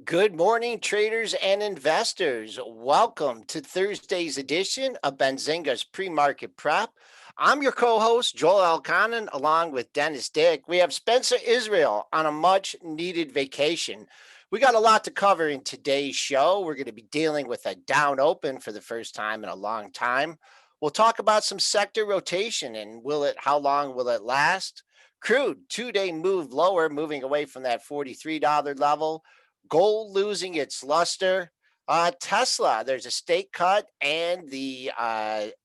Good morning, traders and investors. Welcome to Thursday's edition of Benzinga's Pre-Market Prep. I'm your co-host, Joel Elconin, along with Dennis Dick. We have Spencer Israel on a much-needed vacation. We got a lot to cover in today's show. We're going to be dealing with a down open for the first time in a long time. We'll talk about some sector rotation and how long will it last? Crude, two-day move lower, moving away from that $43 level. Gold losing its luster. Tesla, there's a stake cut and the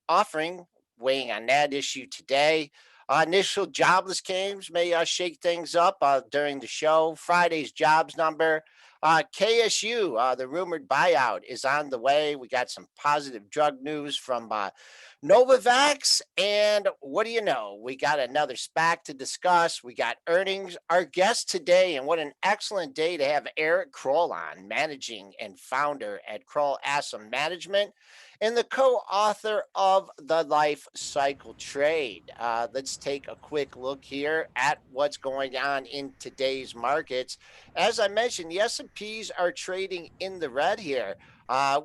offering weighing on that issue today. Initial jobless claims may shake things up during the show. Friday's jobs number. KSU, the rumored buyout is on the way. We got some positive drug news from Novavax. And what do you know? We got another SPAC to discuss. We got earnings. Our guest today, and what an excellent day to have Eric Krull on, managing and founder at Krull Asset Management and the co-author of The Life Cycle Trade. Let's take a quick look here at what's going on in today's markets. As I mentioned, the S&Ps are trading in the red here.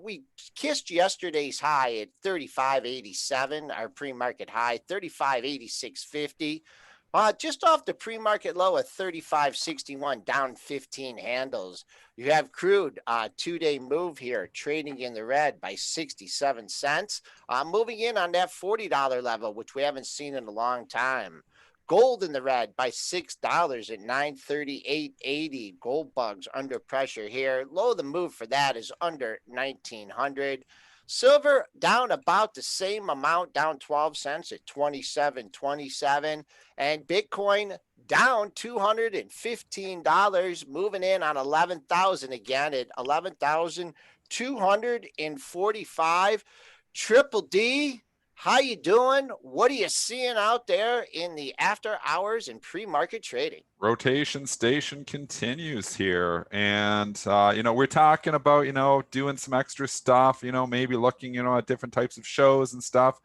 We kissed yesterday's high at 35.87, our pre-market high, 35.8650. Just off the pre-market low at 35.61, down 15 handles. You have crude, two-day move here, trading in the red by 67 cents, moving in on that $40 level, which we haven't seen in a long time. Gold in the red by $6 at 938.80. Gold bugs under pressure here. Low of the move for that is under 1900. Silver down about the same amount, down 12 cents at 27.27. And Bitcoin down $215, moving in on 11,000 again at 11,245. Triple D, how you doing? What are you seeing out there in the after hours and pre-market trading? Rotation station continues here, and we're talking about doing some extra stuff, maybe looking at different types of shows and stuff.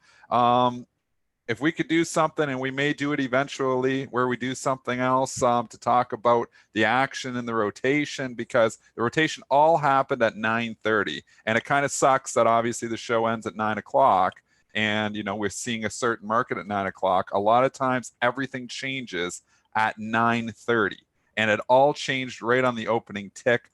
If we could do something, and we may do it eventually, where we do something else to talk about the action and the rotation, because the rotation all happened at 9:30, and it kind of sucks that obviously the show ends at 9 o'clock. And we're seeing a certain market at 9 o'clock. A lot of times everything changes at 9:30, and it all changed right on the opening tick.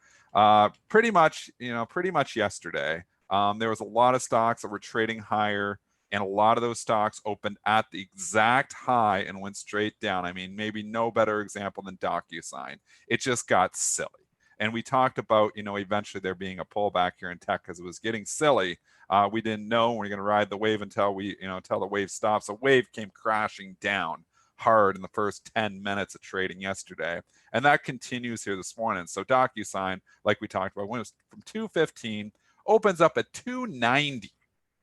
Pretty much yesterday. There was a lot of stocks that were trading higher, and a lot of those stocks opened at the exact high and went straight down. I mean, maybe no better example than DocuSign. It just got silly. And we talked about, eventually there being a pullback here in tech because it was getting silly. We didn't know we were going to ride the wave until the wave stops. The wave came crashing down hard in the first 10 minutes of trading yesterday. And that continues here this morning. So DocuSign, like we talked about, went from 215, opens up at 290,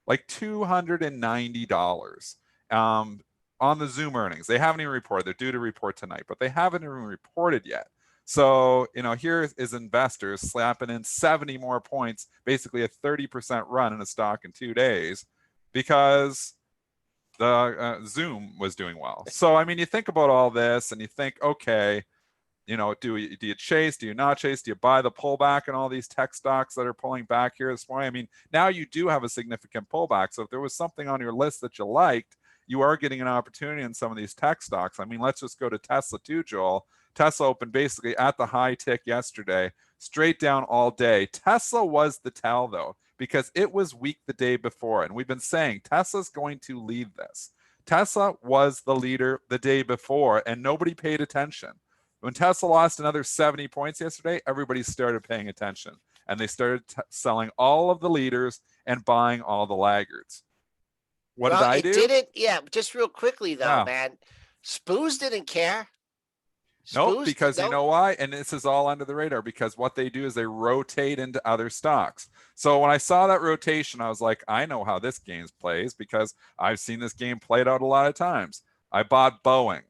like $290. On the Zoom earnings. They haven't even reported. They're due to report tonight, but they haven't even reported yet. So, here is investors slapping in 70 more points, basically a 30% run in a stock in 2 days, because the Zoom was doing well. So, I mean, you think about all this and you think, okay, do you chase? Do you not chase? Do you buy the pullback in all these tech stocks that are pulling back here this morning? I mean, now you do have a significant pullback. So if there was something on your list that you liked, you are getting an opportunity in some of these tech stocks. I mean, let's just go to Tesla too, Joel. Tesla opened basically at the high tick yesterday, straight down all day. Tesla was the tell, though, because it was weak the day before. And we've been saying Tesla's going to lead this. Tesla was the leader the day before, and nobody paid attention. When Tesla lost another 70 points yesterday, everybody started paying attention. And they started selling all of the leaders and buying all the laggards. What did I do? It didn't, yeah, just real quickly, though, Yeah. man. Spoos didn't care. Nope, because you know why? And this is all under the radar, because what they do is they rotate into other stocks. So when I saw that rotation, I was like, I know how this game plays, because I've seen this game played out a lot of times. I bought Boeing.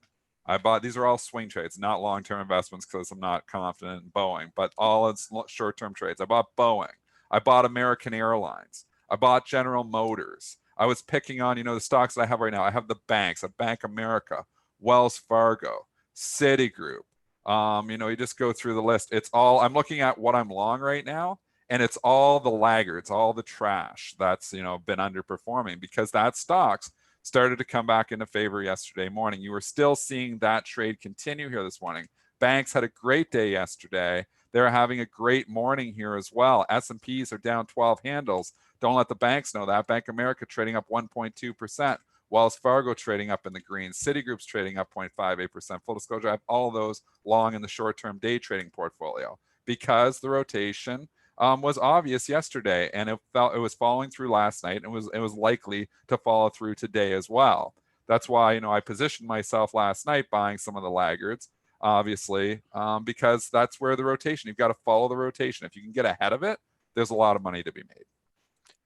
These are all swing trades, not long-term investments, because I'm not confident in Boeing, but all it's short-term trades. I bought Boeing. I bought American Airlines. I bought General Motors. I was picking on, the stocks that I have right now. I have the banks, I have Bank America, Wells Fargo, Citigroup, You just go through the list. It's all, I'm looking at what I'm long right now, and it's all the laggards, all the trash that's, been underperforming, because that stocks started to come back into favor yesterday morning. You were still seeing that trade continue here this morning. Banks had a great day yesterday. They're having a great morning here as well. S&Ps are down 12 handles. Don't let the banks know that. Bank of America trading up 1.2%. Wells Fargo trading up in the green. Citigroup's trading up 0.58%. Full disclosure, I have all those long in the short-term day trading portfolio because the rotation was obvious yesterday, and it was following through last night, and it was likely to follow through today as well. That's why I positioned myself last night buying some of the laggards, obviously, because that's where the rotation. You've got to follow the rotation. If you can get ahead of it, there's a lot of money to be made.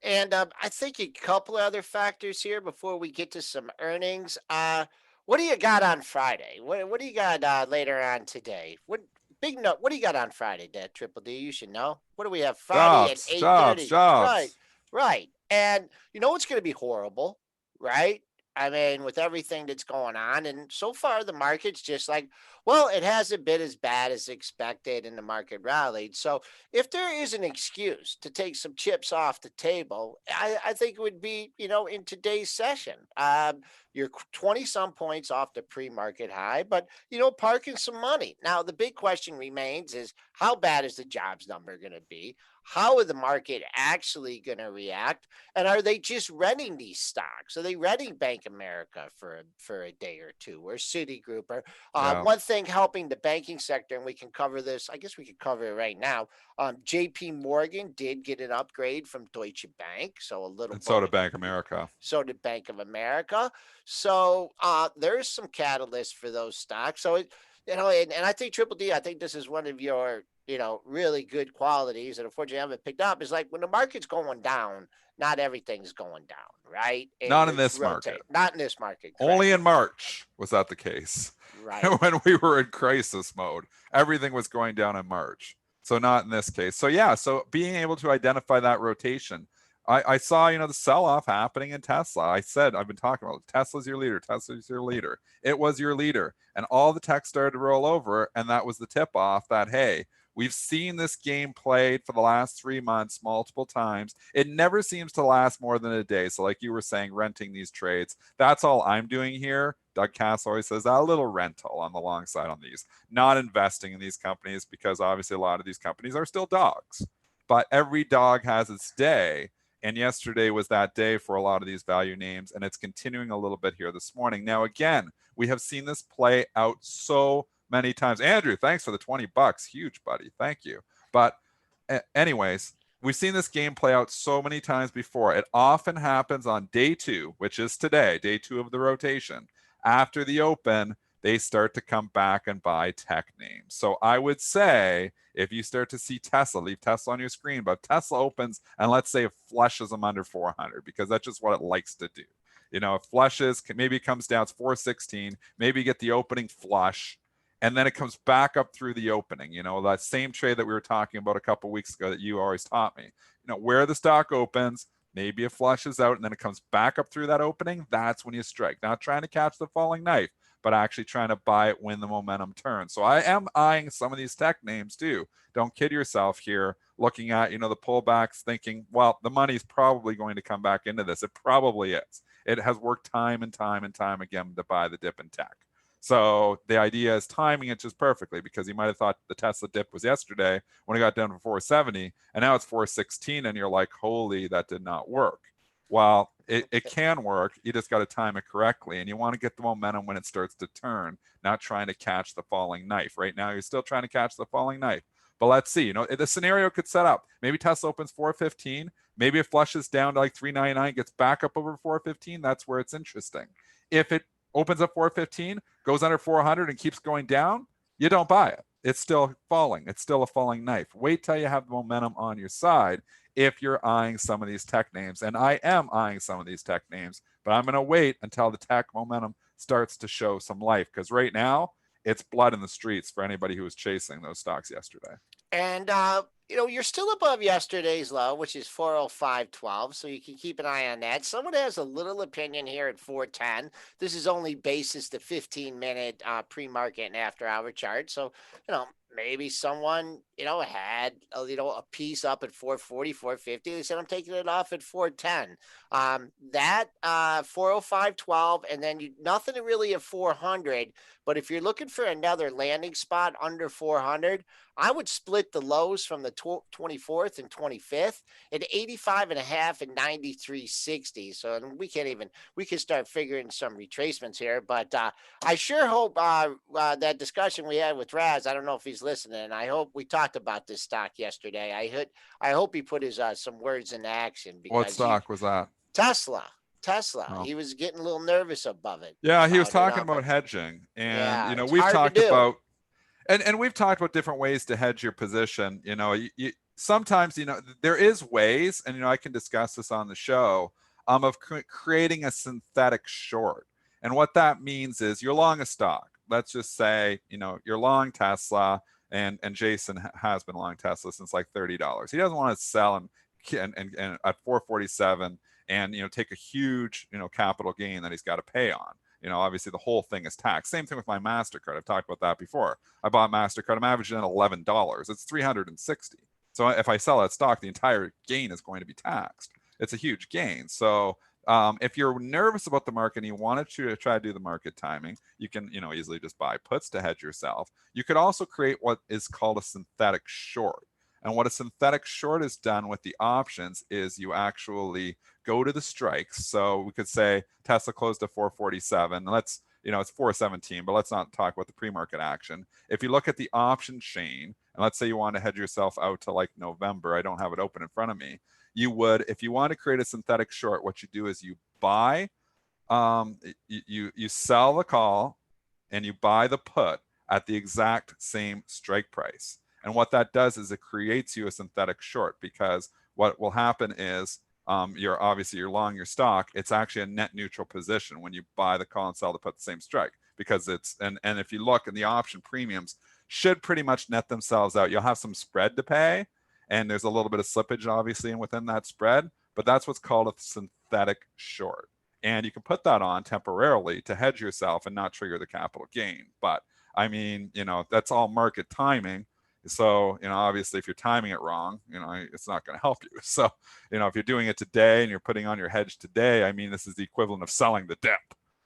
And I think a couple of other factors here before we get to some earnings. What do you got on Friday? What do you got later on today? What big note? What do you got on Friday, Dad? Triple D, you should know. What do we have Friday at Jobs, 8:30? Right, jobs. right. And you know it's going to be horrible, right? I mean, with everything that's going on, and so far the market's just like, well, it hasn't been as bad as expected, and the market rallied. So if there is an excuse to take some chips off the table, I think it would be, in today's session. You're 20 some points off the pre-market high, but, parking some money. Now, the big question remains is how bad is the jobs number going to be? How are the market actually going to react? And are they just renting these stocks? Are they renting Bank America for a day or two, or Citigroup? Or Yeah. one thing helping the banking sector, and we can cover this, I guess we could cover it right now. JP Morgan did get an upgrade from Deutsche Bank, so a little. And so did Bank of America. So did Bank of America. So there's some catalyst for those stocks. So and I think Triple D, I think this is one of your, really good qualities, and unfortunately I haven't picked up, is like when the market's going down, not everything's going down, right? And Not in this market. Not in this market. Correct. Only in March was that the case. Right. When we were in crisis mode, everything was going down in March. So not in this case. So yeah, so being able to identify that rotation. I saw, the sell-off happening in Tesla. I've been talking about Tesla's your leader. Tesla's your leader. It was your leader. And all the tech started to roll over. And that was the tip-off that, hey, we've seen this game played for the last 3 months multiple times. It never seems to last more than a day. So like you were saying, renting these trades, that's all I'm doing here. Doug Cass always says that, a little rental on the long side on these, not investing in these companies, because obviously a lot of these companies are still dogs. But every dog has its day. And yesterday was that day for a lot of these value names, and it's continuing a little bit here this morning. Now, again, we have seen this play out so many times. Andrew, thanks for the $20. Huge, buddy. Thank you. But anyways, we've seen this game play out so many times before. It often happens on day 2, which is today, day 2 of the rotation. After the open, they start to come back and buy tech names. So I would say if you start to see Tesla, leave Tesla on your screen, but Tesla opens and let's say it flushes them under 400, because that's just what it likes to do. It flushes, maybe it comes down, it's 416, maybe you get the opening flush, and then it comes back up through the opening. That same trade that we were talking about a couple weeks ago that you always taught me. Where the stock opens, maybe it flushes out and then it comes back up through that opening. That's when you strike. Not trying to catch the falling knife, but actually trying to buy it when the momentum turns. So I am eyeing some of these tech names too. Don't kid yourself here, looking at, the pullbacks, thinking, well, the money's probably going to come back into this. It probably is. It has worked time and time and time again to buy the dip in tech. So the idea is timing it just perfectly, because you might have thought the Tesla dip was yesterday when it got down to 470, and now it's 416, and you're like, holy, that did not work. Well, it can work. You just got to time it correctly, and you want to get the momentum when it starts to turn, not trying to catch the falling knife. Right now, you're still trying to catch the falling knife. But let's see, the scenario could set up. Maybe Tesla opens 415. Maybe it flushes down to like 399, gets back up over 415. That's where it's interesting. If it opens up 415, goes under 400 and keeps going down, you don't buy it. It's still falling. It's still a falling knife. Wait till you have the momentum on your side if you're eyeing some of these tech names. And I am eyeing some of these tech names, but I'm going to wait until the tech momentum starts to show some life, because right now it's blood in the streets for anybody who was chasing those stocks yesterday. And you're still above yesterday's low, which is 405.12. So you can keep an eye on that. Someone has a little opinion here at 410. This is only basis the 15-minute pre-market and after-hour chart. So, maybe someone, had a piece up at 440, 450. They said, I'm taking it off at 410. That 405.12, and then nothing really at 400. But if you're looking for another landing spot under 400, I would split the lows from the 24th and 25th at 85.5 and 93.60. So we can start figuring some retracements here. But I sure hope that discussion we had with Raz, I don't know if he's listening. I hope we talked about this stock yesterday. I hope he put his some words into action, What because stock was that? Tesla. Oh. He was getting a little nervous about it. Yeah, he was about it, talking about but hedging, and yeah, it's we've hard to talked do. about and we've talked about different ways to hedge your position. Sometimes there is ways, and I can discuss this on the show, of creating a synthetic short. And what that means is you're long a stock. Let's just say you're long Tesla, and Jason has been long Tesla since like $30. He doesn't want to sell and at 447 and take a huge capital gain that he's got to pay on. Obviously the whole thing is taxed. Same thing with my MasterCard. I've talked about that before. I bought MasterCard. I'm averaging at $11. It's 360. So if I sell that stock, the entire gain is going to be taxed. It's a huge gain. So if you're nervous about the market and you wanted to try to do the market timing, you can easily just buy puts to hedge yourself. You could also create what is called a synthetic short. And what a synthetic short is done with the options is you actually go to the strikes. So we could say Tesla closed at 447. Let's, it's 417, but let's not talk about the pre-market action. If you look at the option chain, and let's say you want to hedge yourself out to like November, I don't have it open in front of me. You would, if you want to create a synthetic short, what you do is you buy, you sell the call and you buy the put at the exact same strike price. And what that does is it creates you a synthetic short, because what will happen is you're long your stock. It's actually a net neutral position when you buy the call and sell the put the same strike, because it's and if you look in the option premiums should pretty much net themselves out. You'll have some spread to pay, and there's a little bit of slippage obviously within that spread, but that's what's called a synthetic short. And you can put that on temporarily to hedge yourself and not trigger the capital gain. But I mean, that's all market timing. So, obviously if you're timing it wrong, it's not going to help you. So, if you're doing it today and you're putting on your hedge today, I mean, this is the equivalent of selling the dip.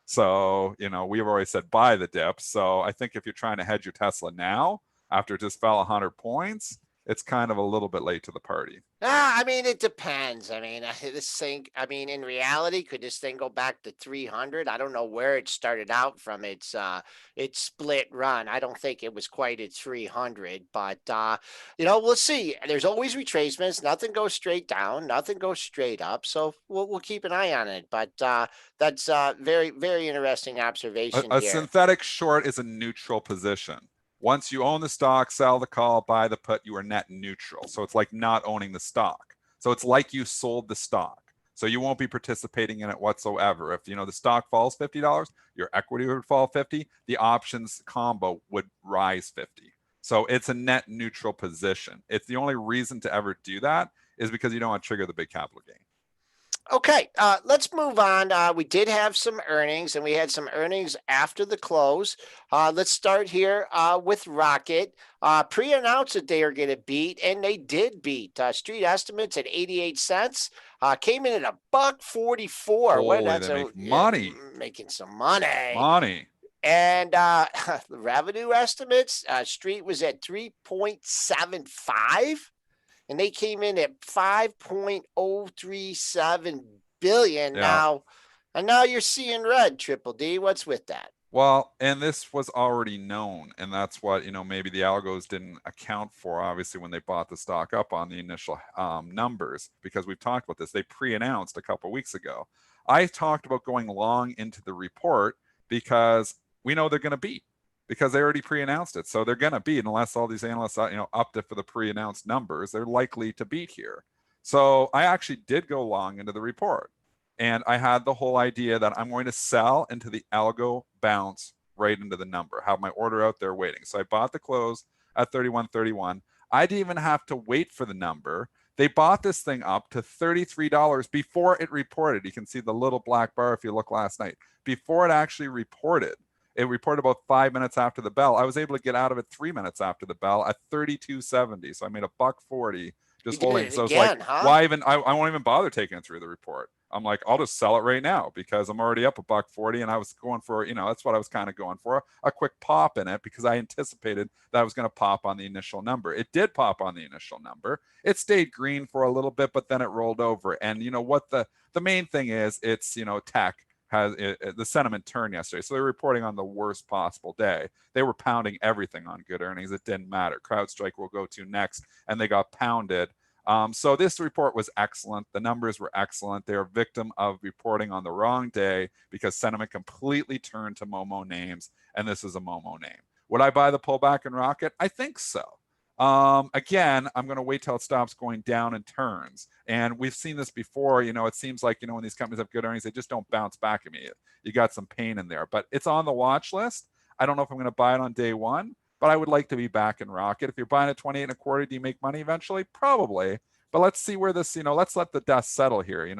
So, we've always said buy the dip. So I think if you're trying to hedge your Tesla now, after it just fell 100 points, it's kind of a little bit late to the party. I mean, it depends. I mean, in reality, could this thing go back to 300? I don't know where it started out from its split run. I don't think it was quite at 300, but we'll see. There's always retracements. Nothing goes straight down. Nothing goes straight up. So we'll keep an eye on it. But that's very, very interesting observation A here. synthetic short is a neutral position. Once you own the stock, sell the call, buy the put, you are net neutral. So it's like not owning the stock. So it's like you sold the stock. So you won't be participating in it whatsoever. If the stock falls $50, your equity would fall 50, the options combo would rise 50. So it's a net neutral position. It's the only reason to ever do that is because you don't want to trigger the big capital gain. Okay, let's move on. We did have some earnings, and we had some earnings after the close. Let's start here with Rocket. Pre-announced that they are going to beat, and they did beat. Street estimates at 88 cents. Came in at $1.44. Holy, they make money. Making some money. Money. And the revenue estimates, Street was at 3.75. And they came in at 5.037 billion. Yeah. Now you're seeing red, Triple D. What's with that? Well, and this was already known, and that's what maybe the algos didn't account for, obviously, when they bought the stock up on the initial numbers, because we've talked about this. They pre-announced a couple of weeks ago. I talked about going long into the report because we know they're going to beat, because they already pre-announced it. So they're going to beat, unless all these analysts upped it for the pre-announced numbers. They're likely to beat here. So I actually did go long into the report. And I had the whole idea that I'm going to sell into the algo bounce right into the number, have my order out there waiting. So I bought the close at 31.31. I didn't even have to wait for the number. They bought this thing up to $33 before it reported. You can see the little black bar if you look last night. Before it actually reported. It reported about 5 minutes after the bell. I was able to get out of it 3 minutes after the bell at $32.70. So I made $1.40 You just did holding. it So it's like, again, huh? why even? I won't even bother taking it through the report. I'm like, I'll just sell it right now because I'm already up $1.40, and I was going for, that's what I was kind of going for, a quick pop in it because I anticipated that I was going to pop on the initial number. It did pop on the initial number. It stayed green for a little bit, but then it rolled over. And what the main thing is, it's tech has the sentiment turned yesterday. So they're reporting on the worst possible day. They were pounding everything on good earnings. It didn't matter. CrowdStrike will go to next, and they got pounded. So this report was excellent. The numbers were excellent. They're a victim of reporting on the wrong day because sentiment completely turned to Momo names, and this is a Momo name. Would I buy the pullback in Rocket? I think so. Again, I'm going to wait till it stops going down and turns. And we've seen this before. It seems like, when these companies have good earnings, they just don't bounce back immediately. You got some pain in there, but it's on the watch list. I don't know if I'm going to buy it on day one, but I would like to be back in Rocket. If you're buying at 28 and a quarter, do you make money eventually? Probably. But let's see where this, let's let the dust settle here. We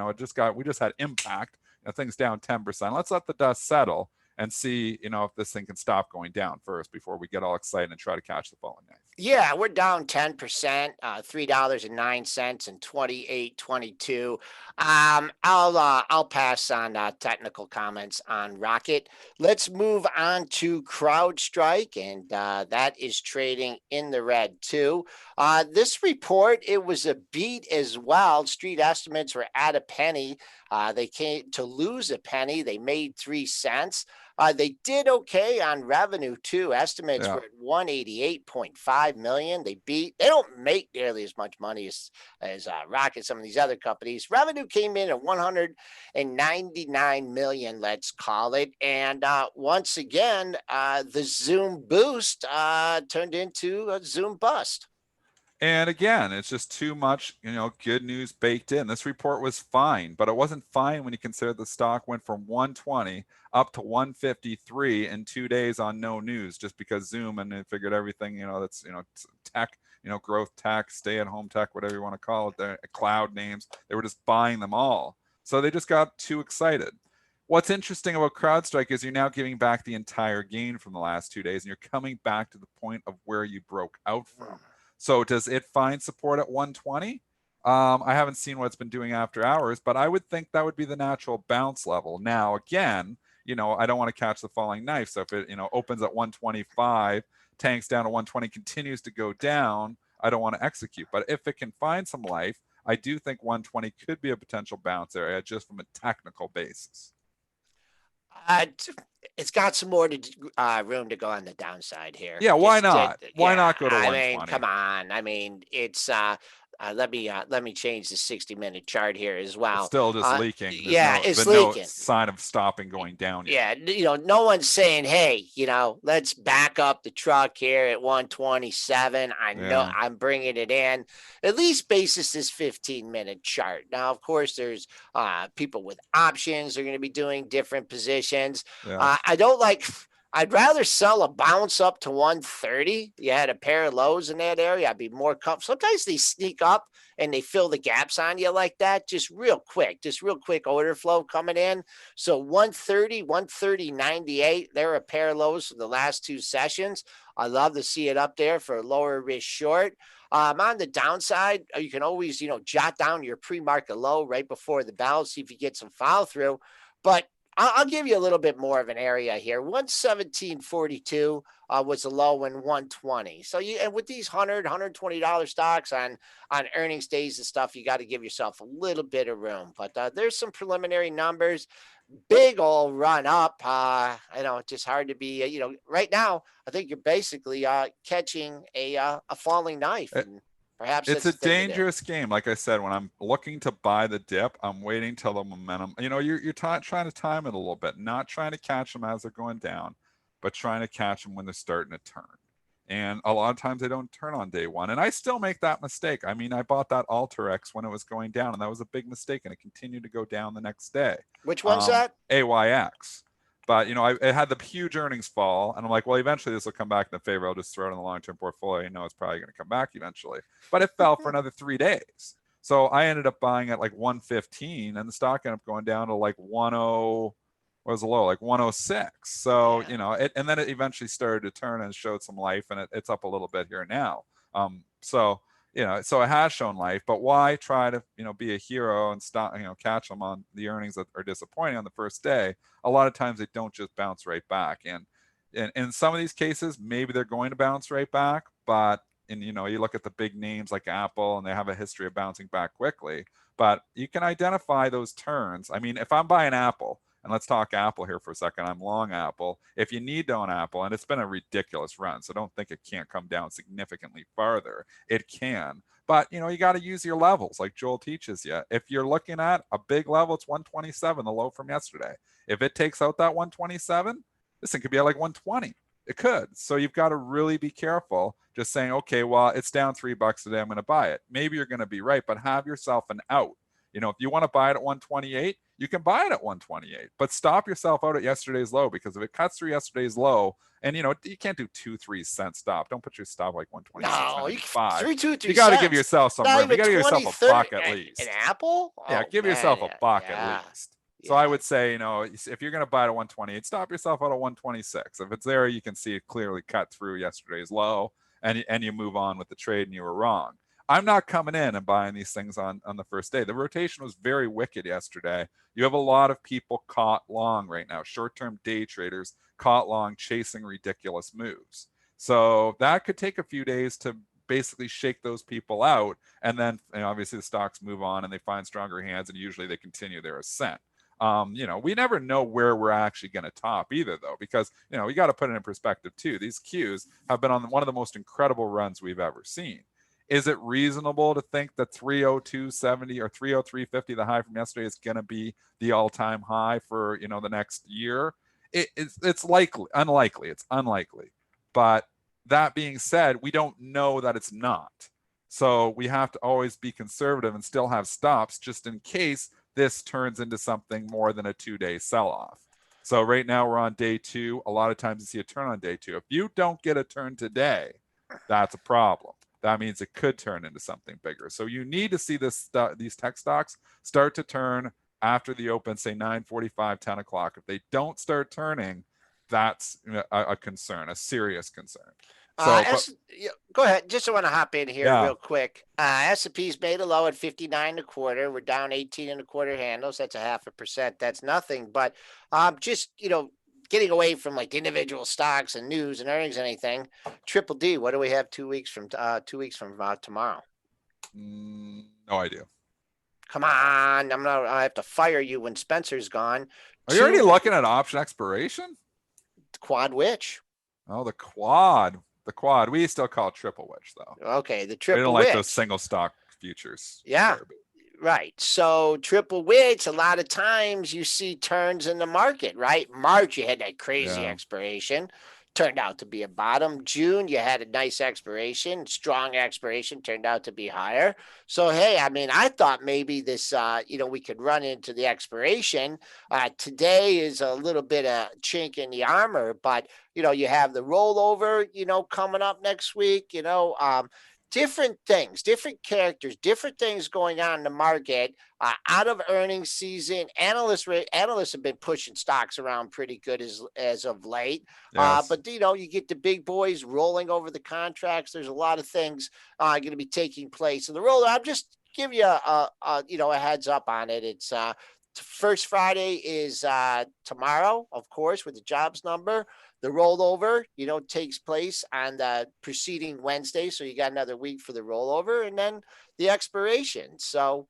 just had impact. Things down 10%. Let's let the dust settle and see, if this thing can stop going down first before we get all excited and try to catch the falling knife. Yeah, we're down 10%, $3.09 and 28.22. I'll pass on technical comments on Rocket. Let's move on to CrowdStrike, and that is trading in the red too. This report, it was a beat as well. Street estimates were at a penny. They came to lose a penny. They made 3 cents. They did okay on revenue too. Estimates were at 188.5 million. They don't make nearly as much money as Rocket, some of these other companies. Revenue came in at 199 million, let's call it. And once again, the Zoom boost turned into a Zoom bust. And again, it's just too much, good news baked in. This report was fine, but it wasn't fine when you consider the stock went from 120 up to 153 in 2 days on no news, just because Zoom and they figured everything, that's, tech, growth tech, stay at home tech, whatever you want to call it, the cloud names, they were just buying them all. So they just got too excited. What's interesting about CrowdStrike is you're now giving back the entire gain from the last 2 days, and you're coming back to the point of where you broke out from. So does it find support at 120? I haven't seen what it's been doing after hours, but I would think that would be the natural bounce level. Now, again, I don't want to catch the falling knife. So if it, opens at 125, tanks down to 120, continues to go down, I don't want to execute. But if it can find some life, I do think 120 could be a potential bounce area just from a technical basis. It's got some more room to go on the downside here. Yeah, why not? Why not go to 120? I mean, come on. I mean, it's let me change the 60-minute chart here as well. It's still just leaking. It's leaking. No sign of stopping going down yet. Yeah, no one's saying, hey, let's back up the truck here at 127. I know I'm bringing it in. At least basis this 15-minute chart. Now, of course, there's people with options. They're going to be doing different positions. I'd rather sell a bounce up to 130. You had a pair of lows in that area. I'd be more comfortable. Sometimes they sneak up and they fill the gaps on you like that. Just real quick order flow coming in. So 130, 130.98. They're a pair of lows for the last 2 sessions. I love to see it up there for a lower risk short. On the downside, you can always, jot down your pre-market low right before the bell, see if you get some follow through. But I'll give you a little bit more of an area here. 117.42 was the low in 120. So and with these $120 stocks on earnings days and stuff, you got to give yourself a little bit of room. But there's some preliminary numbers. Big old run up. I know it's just hard to be. Right now, I think you're basically catching a falling knife. And perhaps it's a dangerous game. Like I said, when I'm looking to buy the dip, I'm waiting till the momentum, you're trying to time it a little bit, not trying to catch them as they're going down, but trying to catch them when they're starting to turn. And a lot of times they don't turn on day one. And I still make that mistake. I mean, I bought that Alteryx when it was going down, and that was a big mistake, and it continued to go down the next day. Which one's that? AYX. But, it had the huge earnings fall, and I'm like, well, eventually this will come back in the favor. I'll just throw it in the long-term portfolio. It's probably going to come back eventually. But it fell for another 3 days. So I ended up buying at like 115, and the stock ended up going down to like 10, what was the low? Like 106. So, and then it eventually started to turn and showed some life, and it's up a little bit here now. So it has shown life, but why try to, be a hero and stop, catch them on the earnings that are disappointing on the first day? A lot of times they don't just bounce right back. And in some of these cases, maybe they're going to bounce right back, but you look at the big names like Apple, and they have a history of bouncing back quickly, but you can identify those turns. I mean, if I'm buying Apple, and let's talk Apple here for a second. I'm long Apple. If you need to own Apple, and it's been a ridiculous run, so don't think it can't come down significantly farther. It can. But, you got to use your levels like Joel teaches you. If you're looking at a big level, it's 127, the low from yesterday. If it takes out that 127, this thing could be at like 120. It could. So you've got to really be careful just saying, okay, well, it's down $3 today, I'm going to buy it. Maybe you're going to be right, but have yourself an out. If you want to buy it at 128, you can buy it at 128, but stop yourself out at yesterday's low, because if it cuts through yesterday's low, and you can't do 2-3 cent stop. Don't put your stop like 126. No, You got to give yourself some room. You got to give yourself a buck at least. An Apple? Yeah, give yourself a buck at least. So I would say, if you're going to buy it at 128, stop yourself out at 126. If it's there, you can see it clearly cut through yesterday's low, and you move on with the trade, and you were wrong. I'm not coming in and buying these things on the first day. The rotation was very wicked yesterday. You have a lot of people caught long right now, short-term day traders caught long, chasing ridiculous moves. So that could take a few days to basically shake those people out. And then obviously the stocks move on and they find stronger hands, and usually they continue their ascent. We never know where we're actually going to top either, though, because, we got to put it in perspective too. These Qs have been on one of the most incredible runs we've ever seen. Is it reasonable to think that 302.70 or 303.50, the high from yesterday, is going to be the all-time high for, the next year? It's unlikely. It's unlikely. But that being said, we don't know that it's not. So we have to always be conservative and still have stops just in case this turns into something more than a 2-day sell-off. So right now we're on day 2. A lot of times you see a turn on day 2. If you don't get a turn today, that's a problem. That means it could turn into something bigger. So you need to see these tech stocks start to turn after the open, say 9:45, 10 o'clock. If they don't start turning, that's a concern, a serious concern. Go ahead. Just want to hop in here real quick. S&P's made a low at 59.25. We're down 18.25 handles. That's 0.5%. That's nothing. But getting away from like individual stocks and news and earnings and anything. Triple D, what do we have 2 weeks from tomorrow? No idea. Come on, I have to fire you when Spencer's gone. Are you already looking at option expiration? Quad witch. Oh, the quad. The quad. We still call it triple witch, though. Okay, the triple witch. We don't like like those single stock futures. Yeah. Right. So triple witch, a lot of times you see turns in the market, right? March, you had that crazy expiration. Turned out to be a bottom. June, you had a nice expiration, strong expiration, turned out to be higher. So, hey, I thought maybe this, we could run into the expiration. Today is a little bit of chink in the armor, but, you have the rollover, coming up next week, different things, different characters, different things going on in the market. Out of earnings season, analysts have been pushing stocks around pretty good as of late. Yes. But you get the big boys rolling over the contracts. There's a lot of things going to be taking place. So the roller, I'm just give you a heads up on it. It's first Friday is tomorrow, of course, with the jobs number. The rollover, takes place on the preceding Wednesday. So you got another week for the rollover and then the expiration. So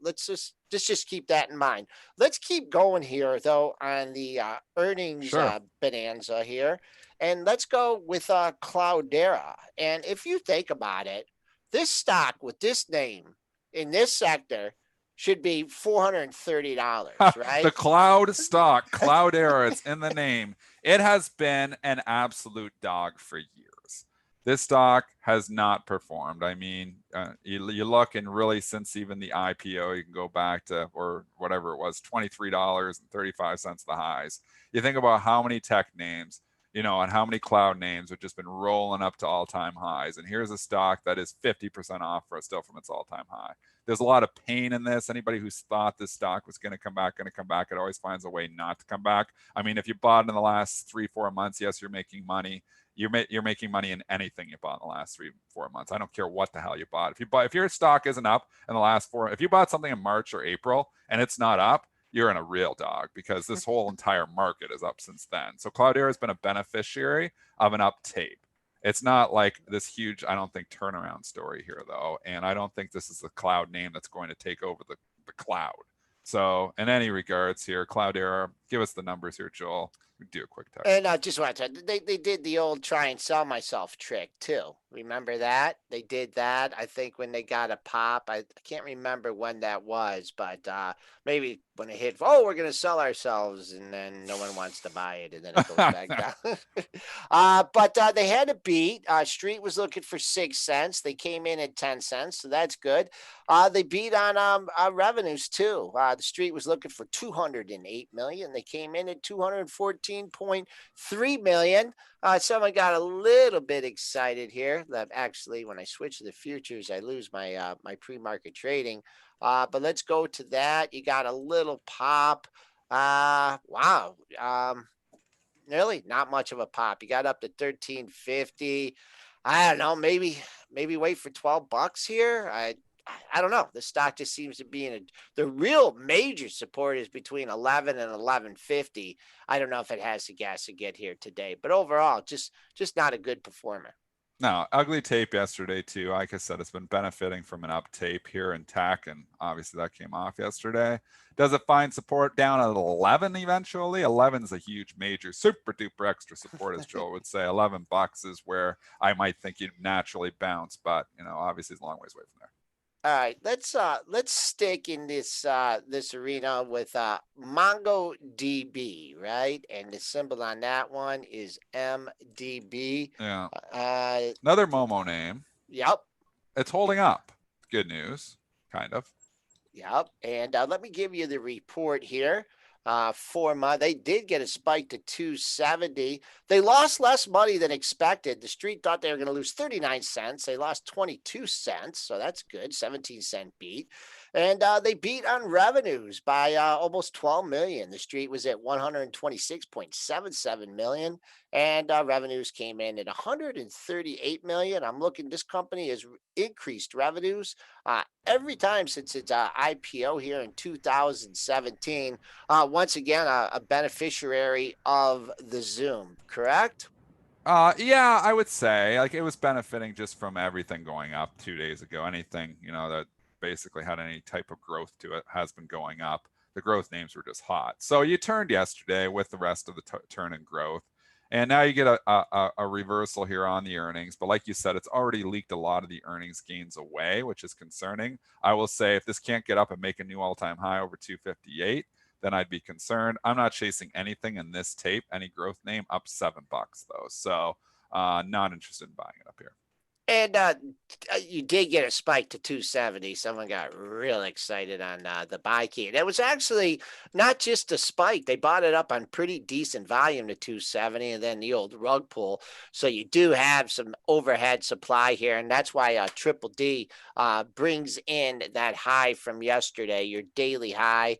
let's just keep that in mind. Let's keep going here, though, on the earnings bonanza here. And let's go with Cloudera. And if you think about it, this stock with this name in this sector should be $430, right? The cloud stock, Cloudera, it's in the name. It has been an absolute dog for years. This stock has not performed. I mean, you look, and really since even the IPO, you can go back to, or whatever it was, $23.35 the highs. You think about how many tech names, and how many cloud names have just been rolling up to all-time highs. And here's a stock that is 50% off for still from its all-time high. There's a lot of pain in this. Anybody who's thought this stock was going to come back, it always finds a way not to come back. I mean, if you bought in the last 3-4 months, yes, you're making money. You're making money in anything you bought in the last 3-4 months. I don't care what the hell you bought. If your stock isn't up in the last if you bought something in March or April and it's not up, you're in a real dog, because this whole entire market is up since then. So Cloudera has been a beneficiary of an up tape. It's not like this huge, I don't think, turnaround story here, though. And I don't think this is the cloud name that's going to take over the cloud. So in any regards here, Cloudera, give us the numbers here, Joel. We do a quick text. And just watch that. They did the old try and sell myself trick too. Remember that? They did that, I think, when they got a pop. I can't remember when that was, but maybe when it hit, oh, we're going to sell ourselves, and then no one wants to buy it, and then it goes back down. But they had a beat. Street was looking for 6 cents. They came in at 10 cents, so that's good. They beat on revenues too. The street was looking for 208 million. They came in at 214.3 million. Someone got a little bit excited here. That actually, when I switch to the futures, I lose my my pre-market trading. But let's go to that. You got a little pop. Wow. Really not much of a pop. You got up to 1350. I don't know. Maybe wait for $12 here. I don't know. The stock just seems to be the real major support is between 11 and 1150. I don't know if it has the gas to get here today, but overall, just not a good performer. No, ugly tape yesterday too. Like I said, it's been benefiting from an up tape here in tech, and obviously that came off yesterday. Does it find support down at 11 eventually? 11 is a huge, major, super duper extra support, as Joel would say. $11 is where I might think you'd naturally bounce, but obviously it's a long ways away from there. All right, let's stick in this this arena with MongoDB, right? And the symbol on that one is MDB. Yeah. Another Momo name. Yep. It's holding up. Good news, kind of. Yep. And let me give you the report here. 4 months, they did get a spike to 270. They lost less money than expected. The street thought they were going to lose 39 cents. They lost 22 cents, so that's good. 17-cent beat. And they beat on revenues by almost 12 million. The street was at 126.77 million, and revenues came in at 138 million. I'm looking, this company has increased revenues every time since its IPO here in 2017. Once again, a beneficiary of the Zoom, correct? Yeah, I would say like it was benefiting just from everything going up 2 days ago. Anything, that basically had any type of growth to it has been going up. The growth names were just hot. So you turned yesterday with the rest of the turn in growth. And now you get a reversal here on the earnings. But like you said, it's already leaked a lot of the earnings gains away, which is concerning. I will say if this can't get up and make a new all-time high over 258, then I'd be concerned. I'm not chasing anything in this tape, any growth name up $7 though. So not interested in buying it up here. And you did get a spike to 270. Someone got real excited on the buy key. And it was actually not just a spike. They bought it up on pretty decent volume to 270 and then the old rug pull. So you do have some overhead supply here. And that's why Triple D brings in that high from yesterday. Your daily high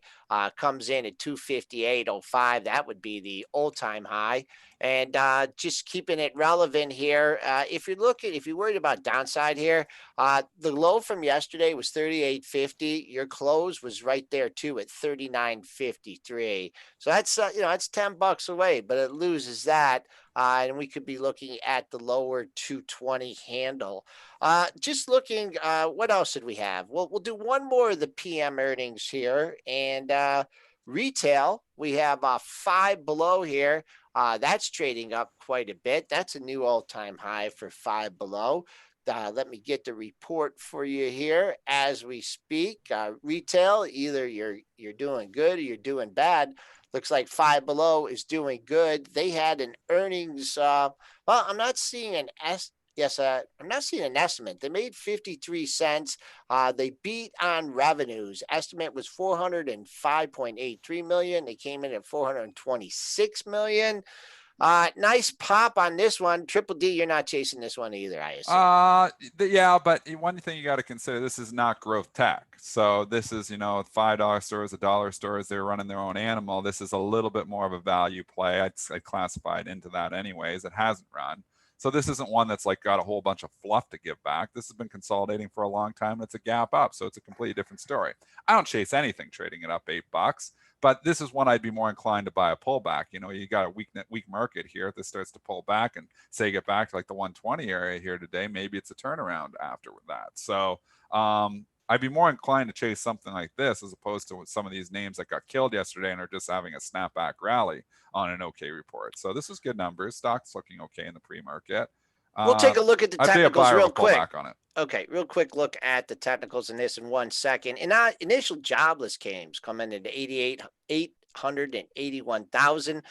comes in at 258.05. That would be the all-time high. And just keeping it relevant here. If you're worried about downside here, the low from yesterday was 38.50. Your close was right there too at 39.53. So that's that's $10 away, but it loses that. And we could be looking at the lower 220 handle. Just looking, what else did we have? We'll do one more of the PM earnings here. And retail, we have 5 below here. That's trading up quite a bit. That's a new all-time high for 5 below. Let me get the report for you here as we speak. Retail, either you're doing good or you're doing bad. Looks like 5 below is doing good. They had an earnings. Well, I'm not seeing an Yes, I'm not seeing an estimate. They made 53 cents. They beat on revenues. Estimate was 405.83 million. They came in at 426 million. Nice pop on this one. Triple D, you're not chasing this one either, I assume. Yeah, but one thing you got to consider, this is not growth tech. So this is, $5 stores, $1 stores, they're running their own animal. This is a little bit more of a value play. I'd classify it into that anyways. It hasn't run. So this isn't one that's like got a whole bunch of fluff to give back. This has been consolidating for a long time. And it's a gap up. So it's a completely different story. I don't chase anything trading it up $8. But this is one I'd be more inclined to buy a pullback. You got a weak market here. If this starts to pull back and say get back to like the 120 area here today, maybe it's a turnaround after that. So I'd be more inclined to chase something like this as opposed to some of these names that got killed yesterday and are just having a snapback rally on an okay report. So this is good numbers. Stock's looking okay in the pre-market. We'll take a look at the I'd be a technicals buyer real of a quick. pullback on it. Okay, real quick look at the technicals in this in 1 second. And initial jobless claims come in at 881,000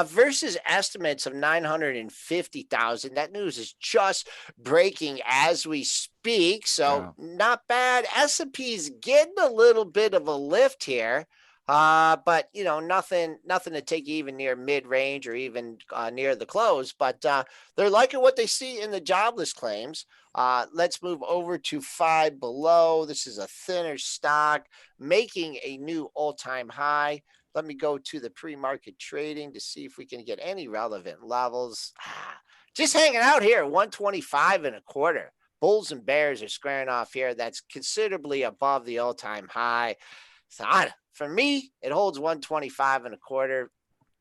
versus estimates of 950,000. That news is just breaking as we speak, so not bad. S&P's getting a little bit of a lift here. But nothing to take even near mid-range or even near the close. But they're liking what they see in the jobless claims. Let's move over to Five Below. This is a thinner stock making a new all-time high. Let me go to the pre-market trading to see if we can get any relevant levels. Just hanging out here, 125.25. Bulls and Bears are squaring off here. That's considerably above the all-time high. So for me, it holds 125.25.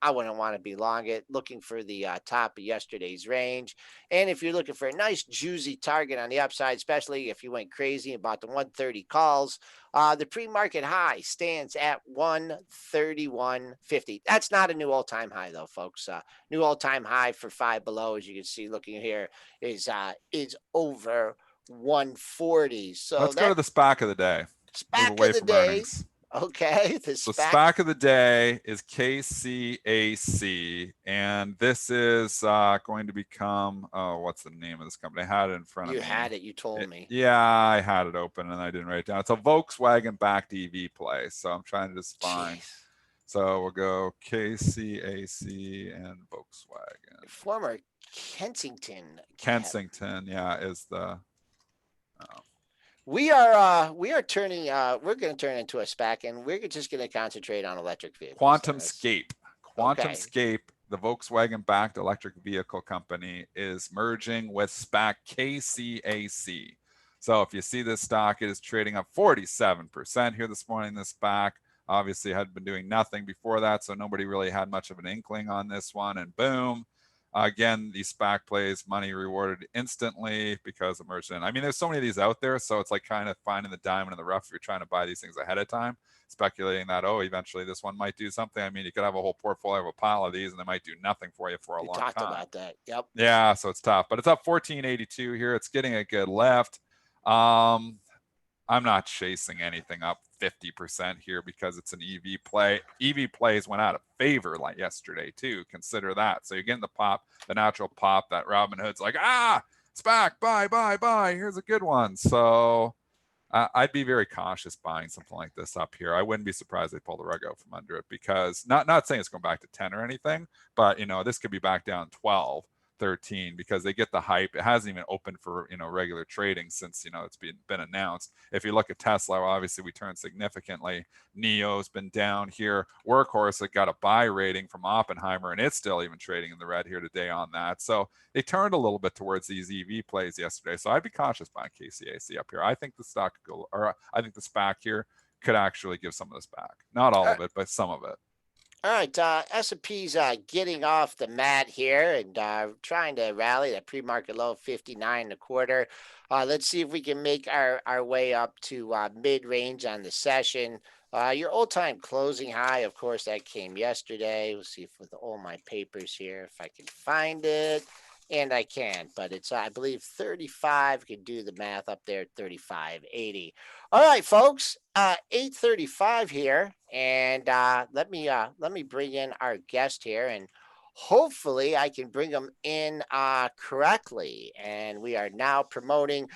I wouldn't want to be long it. Looking for the top of yesterday's range. And if you're looking for a nice juicy target on the upside, especially if you went crazy and bought the 130 calls, the pre-market high stands at 131.50. That's not a new all-time high though, folks. New all-time high for Five Below, as you can see looking here, is over 140. So let's go to the SPAC of the day. SPAC Move away of the from day. earnings. Okay, the SPAC of the day is KCAC, and this is going to become, what's the name of this company? I had it in front of me. You had it, you told me. Yeah, I had it open and I didn't write it down. It's a Volkswagen-backed EV play, so I'm trying to just find. Jeez. So we'll go KCAC and Volkswagen. Former Kensington. Kensington, yeah, is the... We are turning we're going to turn into a SPAC, and we're just going to concentrate on electric vehicles. QuantumScape. QuantumScape, the Volkswagen-backed electric vehicle company, is merging with SPAC KCAC. So if you see this stock, it is trading up 47% here this morning. This SPAC obviously had been doing nothing before that, so nobody really had much of an inkling on this one, and boom. Again, these SPAC plays, money rewarded instantly because of merchant. I mean, there's so many of these out there, so it's like kind of finding the diamond in the rough if you're trying to buy these things ahead of time, speculating that, eventually this one might do something. I mean, you could have a whole portfolio of a pile of these and they might do nothing for you for a long time. We talked about that. Yep. Yeah, so it's tough, but it's up 1482 here. It's getting a good lift. I'm not chasing anything up 50% here because it's an EV play. EV plays went out of favor like yesterday too. Consider that. So you're getting the pop, the natural pop that Robin Hood's like, SPAC, buy. Here's a good one. So I'd be very cautious buying something like this up here. I wouldn't be surprised they pull the rug out from under it because not saying it's going back to 10 or anything, but this could be back down 12. 13 because they get the hype. It hasn't even opened for regular trading since it's been announced. If you look at Tesla, obviously we turned significantly. NIO's been down here. Workhorse, it got a buy rating from Oppenheimer and it's still even trading in the red here today on that. So they turned a little bit towards these EV plays yesterday. So I'd be cautious buying KCAC up here. I think the stock could go, or I think the SPAC here could actually give some of this back. Not all of it, but some of it. All right, S&P's getting off the mat here and trying to rally that pre-market low of 59.25. Let's see if we can make our way up to mid-range on the session. Your all-time closing high, of course, that came yesterday. We'll see if with all my papers here, if I can find it. And I can, but it's, I believe, 35. Can do the math up there, 35.80. All right, folks, 8:35 here, and let me bring in our guest here, and Hopefully I can bring them in correctly. And we are now promoting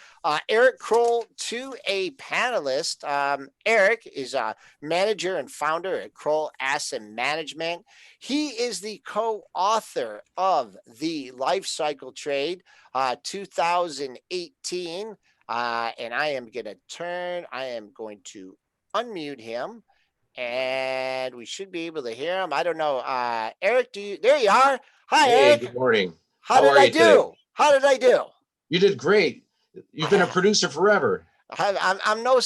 Eric Krull to a panelist. Eric is a manager and founder at Krull Asset Management. He is the co-author of the Life Cycle Trade 2018. And I am going to unmute him, and we should be able to hear him. I don't know. Eric, there you are. Hi, Hey, Eric. good morning. How How did are I you today? do? How did I do? You did great. You've been a producer forever. I'm no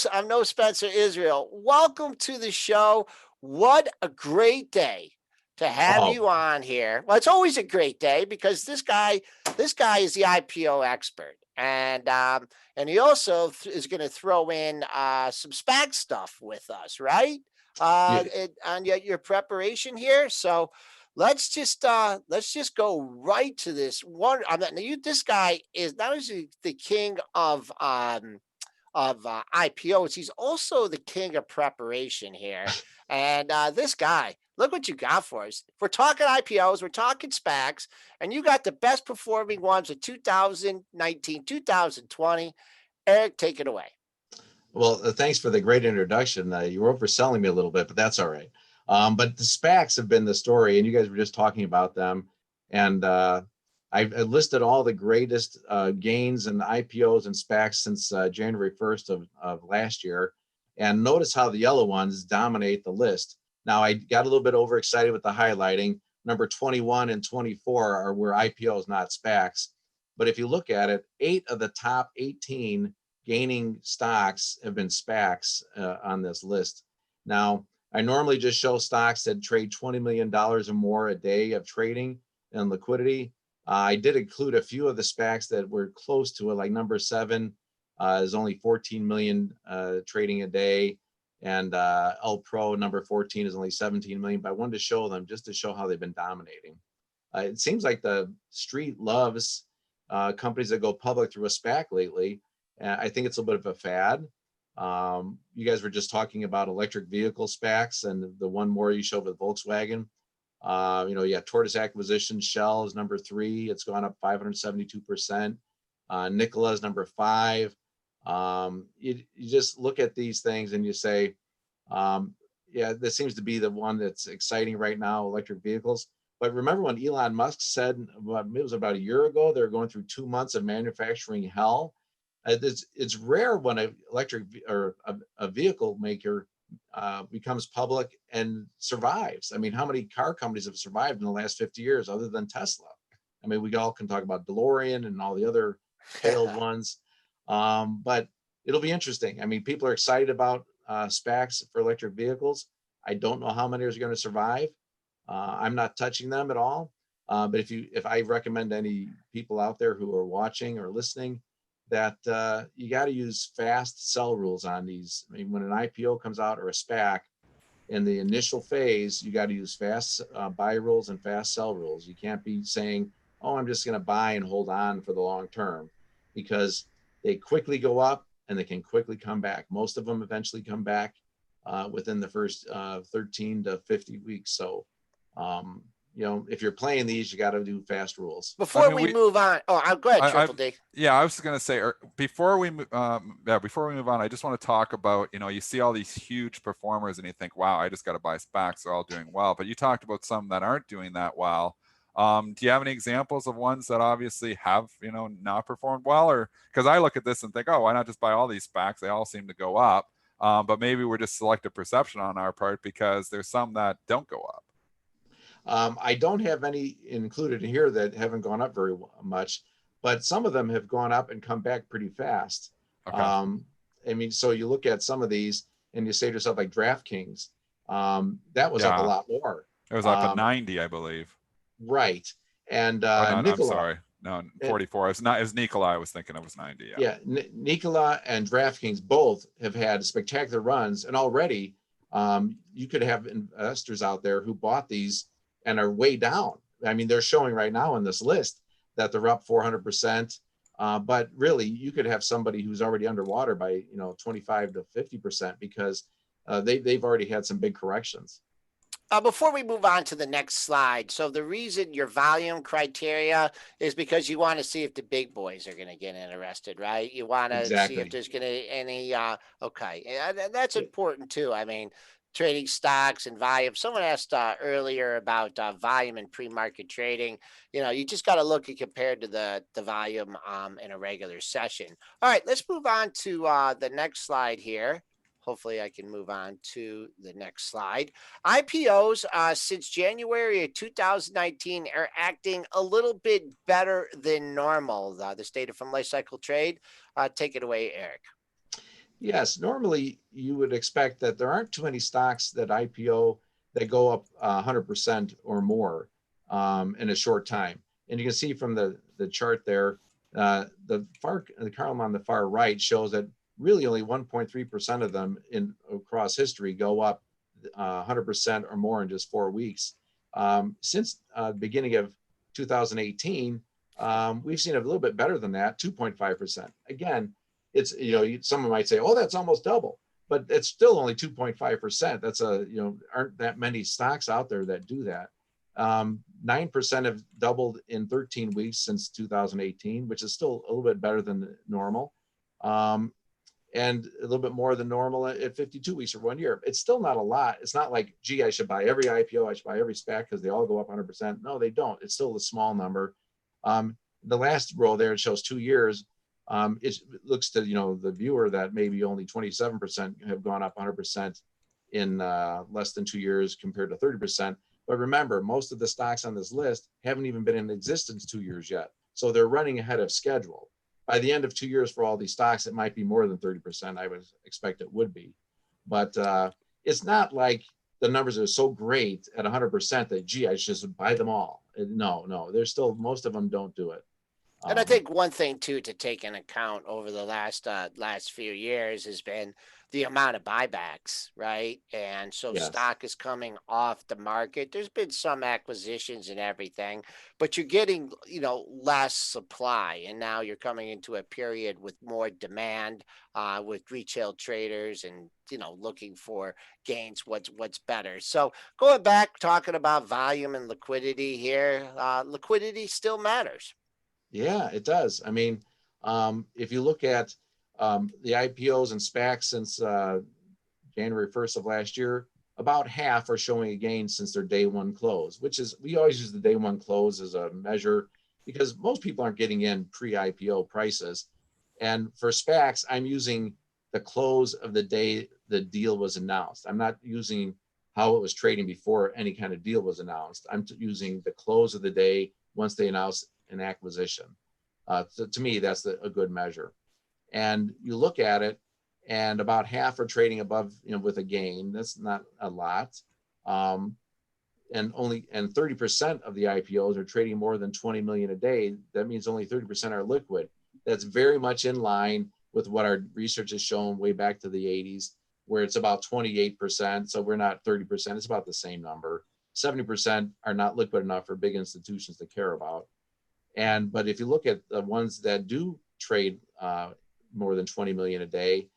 Spencer Israel. Welcome to the show. What a great day to have Oh, you on here. Well, it's always a great day because this guy is the IPO expert, and he also is going to throw in some SPAC stuff with us, right? yeah, On your preparation here. So let's just go right to this one. This guy is not only the king of IPOs. He's also the king of preparation here. And this guy, look what you got for us. We're talking IPOs, we're talking SPACs, and you got the best performing ones of 2019, 2020. Eric, take it away. well, thanks for the great introduction. You were overselling me a little bit, but that's all right. But the SPACs have been the story, and you guys were just talking about them. And I listed all the greatest gains in IPOs and SPACs since January 1st of last year. And notice how the yellow ones dominate the list. Now, I got a little bit overexcited with the highlighting. Number 21 and 24 are where IPOs, not SPACs. But if you look at it, 8 of the top 18 gaining stocks have been SPACs on this list. Now, I normally just show stocks that trade $20 million or more a day of trading and liquidity. I did include a few of the SPACs that were close to it, like number 7 is only 14 million trading a day. And Pro number 14 is only 17 million, but I wanted to show them just to show how they've been dominating. It seems like the street loves companies that go public through a SPAC lately. I think it's a bit of a fad. You guys were just talking about electric vehicle SPACs, and the one more you showed with Volkswagen. You have Tortoise Acquisition, Shell is number 3. It's gone up 572%. Nikola is number 5. You just look at these things and you say, yeah, this seems to be the one that's exciting right now, electric vehicles. But remember when Elon Musk said, it was about a year ago, they're going through 2 months of manufacturing hell. It's rare when an electric or a vehicle maker becomes public and survives. I mean, how many car companies have survived in the last 50 years other than Tesla? I mean, we all can talk about DeLorean and all the other failed ones, but it'll be interesting. I mean, people are excited about SPACs for electric vehicles. I don't know how many are going to survive. I'm not touching them at all. But if I recommend any people out there who are watching or listening, that you got to use fast sell rules on these. I mean, when an IPO comes out or a SPAC, in the initial phase, you got to use fast buy rules and fast sell rules. You can't be saying, oh, I'm just going to buy and hold on for the long term, because they quickly go up and they can quickly come back. Most of them eventually come back within the first 13 to 50 weeks. So, if you're playing these, you got to do fast rules. Before we move on, I'll go ahead, Triple D. Yeah, I was going to say before we move on, I just want to talk about, you see all these huge performers and you think, wow, I just got to buy SPACs, they're all doing well. But you talked about some that aren't doing that well. Do you have any examples of ones that obviously have, not performed well? Or because I look at this and think, oh, why not just buy all these SPACs? They all seem to go up. But maybe we're just selective perception on our part because there's some that don't go up. I don't have any included in here that haven't gone up very much, but some of them have gone up and come back pretty fast. Okay. I mean, so you look at some of these and you say to yourself, like DraftKings, that was up a lot more. It was up at 90, I believe. Right. And Nikola, I'm sorry. No, 44. It was Nikola. I was thinking it was 90. Yeah. Nikola and DraftKings both have had spectacular runs. And already you could have investors out there who bought these and are way down. I mean, they're showing right now on this list that they're up 400%. But really, you could have somebody who's already underwater by 25 to 50% because they've already had some big corrections. Before we move on to the next slide, so the reason your volume criteria is because you want to see if the big boys are going to get interested, right? You want to see if Exactly. there's going to any, okay, that's Yeah. important too. I mean, trading stocks and volume. Someone asked earlier about volume and pre-market trading. You know, you just got to look at compared to the volume in a regular session. All right, let's move on to the next slide here. Hopefully I can move on to the next slide. IPOs since January of 2019 are acting a little bit better than normal. This data from Life Cycle Trade. Take it away, Eric. Yes, normally you would expect that there aren't too many stocks that IPO that go up 100% or more in a short time. And you can see from the chart there, the column on the far right shows that really only 1.3% of them across history go up 100% or more in just 4 weeks. Since the beginning of 2018, we've seen a little bit better than that, 2.5%. Again, it's, you know, someone might say, oh, that's almost double, but it's still only 2.5%. That's aren't that many stocks out there that do that. 9% have doubled in 13 weeks since 2018, which is still a little bit better than normal. And a little bit more than normal at 52 weeks or 1 year. It's still not a lot. It's not like, gee, I should buy every IPO, I should buy every SPAC because they all go up 100%. No, they don't. It's still a small number. The last row there, it shows 2 years. It looks to, you know, the viewer that maybe only 27% have gone up 100% in less than 2 years compared to 30%. But remember, most of the stocks on this list haven't even been in existence 2 years yet. So they're running ahead of schedule. By the end of 2 years for all these stocks, it might be more than 30%. I would expect it would be. But it's not like the numbers are so great at 100% that, gee, I should just buy them all. No, there's still, most of them don't do it. And I think one thing too to take into account over the last few years has been the amount of buybacks, right? And so Yes. stock is coming off the market. There's been some acquisitions and everything, but you're getting, you know, less supply, and now you're coming into a period with more demand, with retail traders and, you know, looking for gains. What's better? So going back, talking about volume and liquidity here, liquidity still matters. Yeah, it does. I mean, if you look at the IPOs and SPACs since January 1st of last year, about half are showing a gain since their day one close, which is, we always use the day one close as a measure because most people aren't getting in pre-IPO prices. And for SPACs, I'm using the close of the day the deal was announced. I'm not using how it was trading before any kind of deal was announced. I'm using the close of the day once they announced an acquisition. So to me, that's a good measure. And you look at it, and about half are trading above, you know, with a gain. That's not a lot. And 30% of the IPOs are trading more than 20 million a day. That means only 30% are liquid. That's very much in line with what our research has shown way back to the 80s, where it's about 28%. So we're not 30%, it's about the same number. 70% are not liquid enough for big institutions to care about. But if you look at the ones that do trade more than 20 million a day,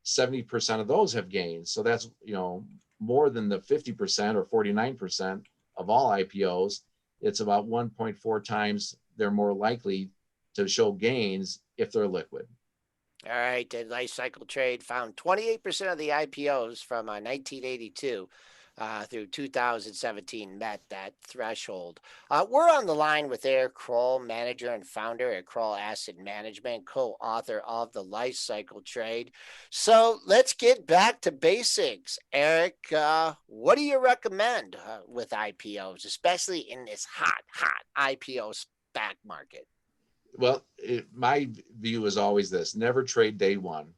70% of those have gains. So that's, you know, more than the 50% or 49% of all IPOs. It's about 1.4 times they're more likely to show gains if they're liquid. All right, the Life Cycle Trade found 28% of the IPOs from 1982 through 2017 met that threshold. We're on the line with Eric Krull, manager and founder at Krull Asset Management, co-author of the Life Cycle Trade. So let's get back to basics. Eric, what do you recommend with IPOs, especially in this hot IPO SPAC market? Well, my view is always this: never trade day one.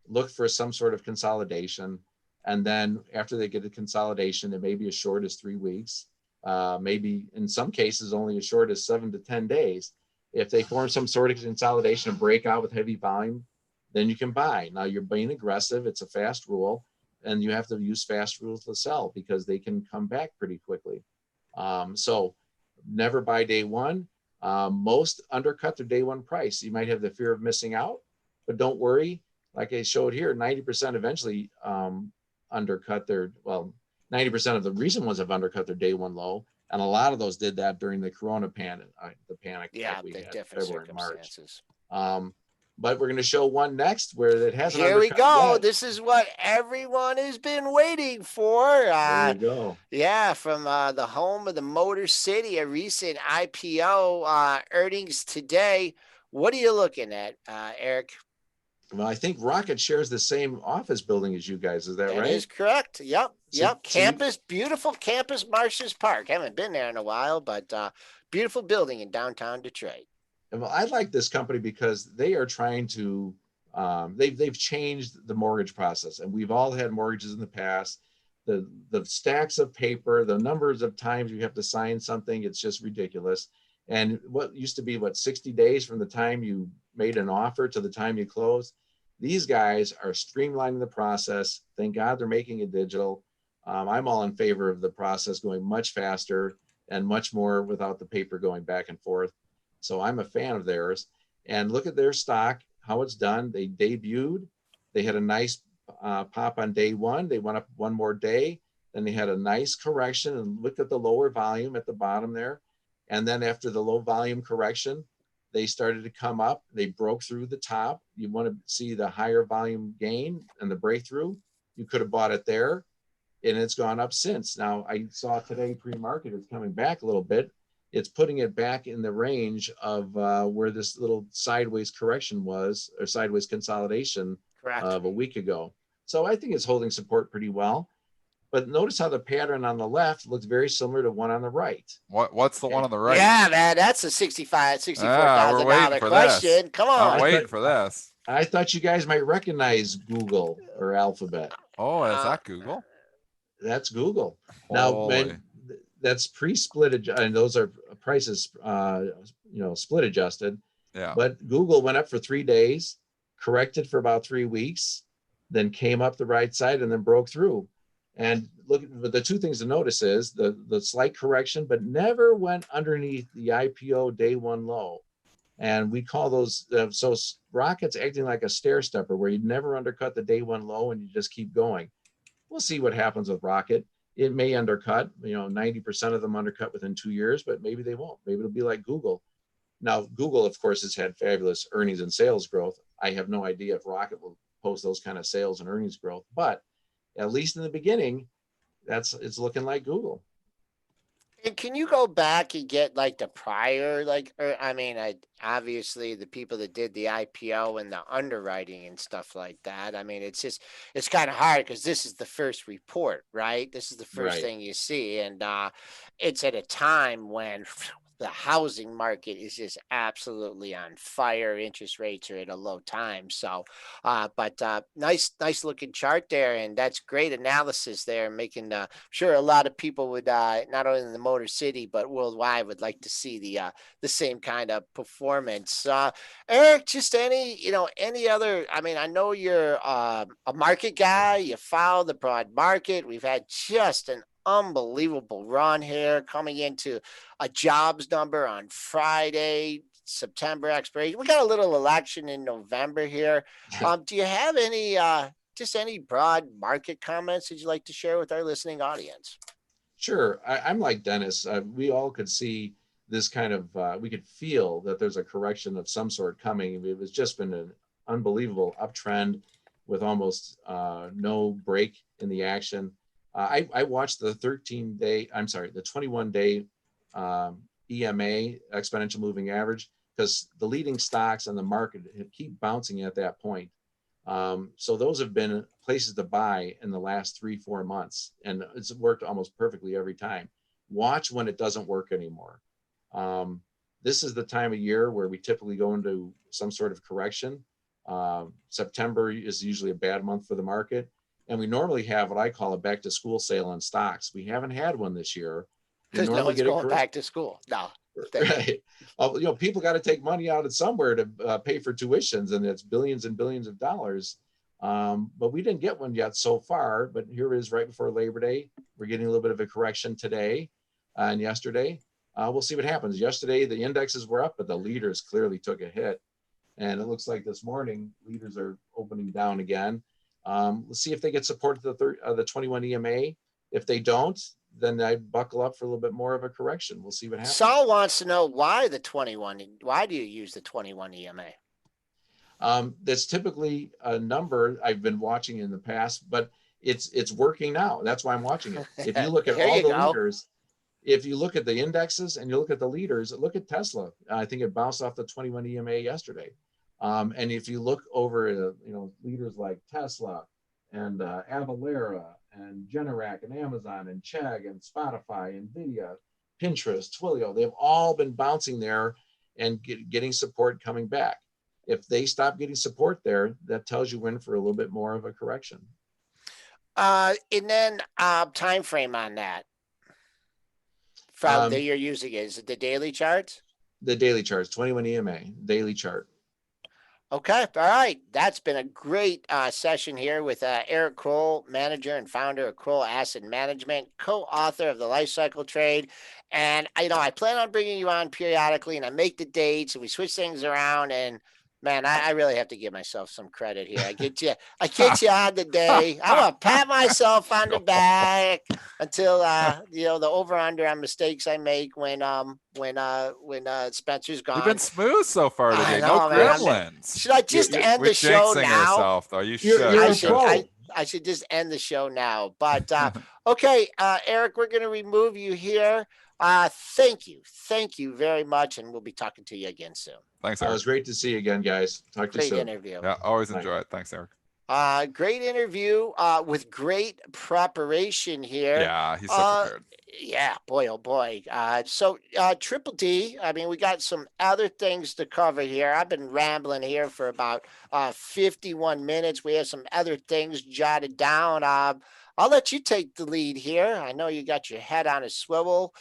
Look for some sort of consolidation. And then after they get a consolidation, it may be as short as 3 weeks, maybe in some cases only as short as 7 to 10 days. If they form some sort of consolidation and break out with heavy volume, then you can buy. Now you're being aggressive. It's a fast rule, and you have to use fast rules to sell because they can come back pretty quickly. So never buy day one. Most undercut their day one price. You might have the fear of missing out, but don't worry. Like I showed here, 90% eventually undercut their, well, 90% of the recent ones have undercut their day one low. And a lot of those did that during the Corona panic, the panic that we the had different February and March. circumstances. But we're going to show one next where it hasn't Here we undercut go. yet. This is what everyone has been waiting for. There you go. Yeah, from the home of the Motor City, a recent IPO earnings today. What are you looking at, Eric? Well, I think Rocket shares the same office building as you guys. Is that right? That is correct. Yep. So Campus, beautiful campus, Marsh's Park. Haven't been there in a while, but beautiful building in downtown Detroit. Well, I like this company because they are trying to, they've changed the mortgage process, and we've all had mortgages in the past. The stacks of paper, the numbers of times you have to sign something, it's just ridiculous. And what used to be 60 days from the time you made an offer to the time you closed, these guys are streamlining the process. Thank God they're making it digital. I'm all in favor of the process going much faster and much more without the paper going back and forth. So I'm a fan of theirs. And look at their stock, how it's done. They debuted. They had a nice pop on day one. They went up one more day. Then they had a nice correction, and look at the lower volume at the bottom there. And then after the low volume correction, they started to come up. They broke through the top. You want to see the higher volume gain and the breakthrough. You could have bought it there, and it's gone up since. Now, I saw today pre-market, it's coming back a little bit. It's putting it back in the range of where this little sideways correction was, or sideways consolidation of a week ago. So I think it's holding support pretty well. But notice how the pattern on the left looks very similar to one on the right. What's the one on the right? Yeah, man, that's a $64,000 question. This. Come on. I'm waiting for this. I thought you guys might recognize Google or Alphabet. Oh, is that Google? That's Google. Now, that's pre-split, and those are prices, split adjusted. Yeah. But Google went up for 3 days, corrected for about 3 weeks, then came up the right side and then broke through. And look, the two things to notice is the slight correction, but never went underneath the IPO day one low. And we call those, so Rocket's acting like a stair stepper where you never undercut the day one low and you just keep going. We'll see what happens with Rocket. It may undercut, 90% of them undercut within 2 years, but maybe they won't. Maybe it'll be like Google. Now, Google, of course, has had fabulous earnings and sales growth. I have no idea if Rocket will post those kind of sales and earnings growth, but at least in the beginning, it's looking like Google. And can you go back and get like the prior, obviously the people that did the IPO and the underwriting and stuff like that. I mean, it's kind of hard because this is the first report, right? This is the first thing you see. And it's at a time when the housing market is just absolutely on fire. Interest rates are at a low time. So, but nice looking chart there. And that's great analysis there, making sure a lot of people would, not only in the Motor City, but worldwide would like to see the same kind of performance. Eric, just any other, I know you're a market guy, you follow the broad market. We've had just an unbelievable run here coming into a jobs number on Friday, September expiration. We got a little election in November here. Do you have any broad market comments that you'd like to share with our listening audience? Sure. I'm like Dennis. We all could see this kind of, we could feel that there's a correction of some sort coming. It was just been an unbelievable uptrend with almost no break in the action. I watched the 21-day EMA, exponential moving average, because the leading stocks on the market keep bouncing at that point. So those have been places to buy in the last 3-4 months, and it's worked almost perfectly every time. Watch when it doesn't work anymore. This is the time of year where we typically go into some sort of correction. September is usually a bad month for the market. And we normally have what I call a back to school sale on stocks. We haven't had one this year. Because no one's going back to school. No. Right. People got to take money out of somewhere to pay for tuitions, and it's billions and billions of dollars. But we didn't get one yet so far. But here it is right before Labor Day. We're getting a little bit of a correction today and yesterday. We'll see what happens. Yesterday, the indexes were up, but the leaders clearly took a hit. And it looks like this morning, leaders are opening down again. Let's see if they get support at the 21 EMA. If they don't, then I buckle up for a little bit more of a correction. We'll see what happens. Saul wants to know why the 21. Why do you use the 21 EMA? That's typically a number I've been watching in the past, but it's working now. That's why I'm watching it. If you look at There all you the go. leaders, if you look at the indexes and you look at the leaders, look at Tesla. I think it bounced off the 21 EMA yesterday. And if you look over, leaders like Tesla and Avalara and Generac and Amazon and Chegg and Spotify, Nvidia, Pinterest, Twilio, they've all been bouncing there and getting support coming back. If they stop getting support there, that tells you we're in for a little bit more of a correction. And then time frame on that from that you're using it. Is it the daily charts? The daily charts, 21 EMA, daily chart. Okay. All right. That's been a great session here with Eric Krull, manager and founder of Krull Asset Management, co-author of the Life Cycle Trade. And, I plan on bringing you on periodically, and I make the dates and we switch things around. And man, I really have to give myself some credit here. I get you on the day. I want to pat myself on the back until the over under on mistakes I make when Spencer's gone. You've been smooth so far today. Know, No gremlins. Should I just end the show now? Ourselves, though. You should. I should just end the show now. But okay, Eric, we're going to remove you here. Thank you very much, and we'll be talking to you again soon. Thanks, Eric. It was great to see you again, guys. Talk to you soon. Great interview. Yeah, always enjoy it. Thanks, Eric. Great interview with great preparation here. Yeah, he's so prepared. Yeah, boy, oh boy. So Triple D, we got some other things to cover here. I've been rambling here for about 51 minutes. We have some other things jotted down. I'll let you take the lead here. I know you got your head on a swivel.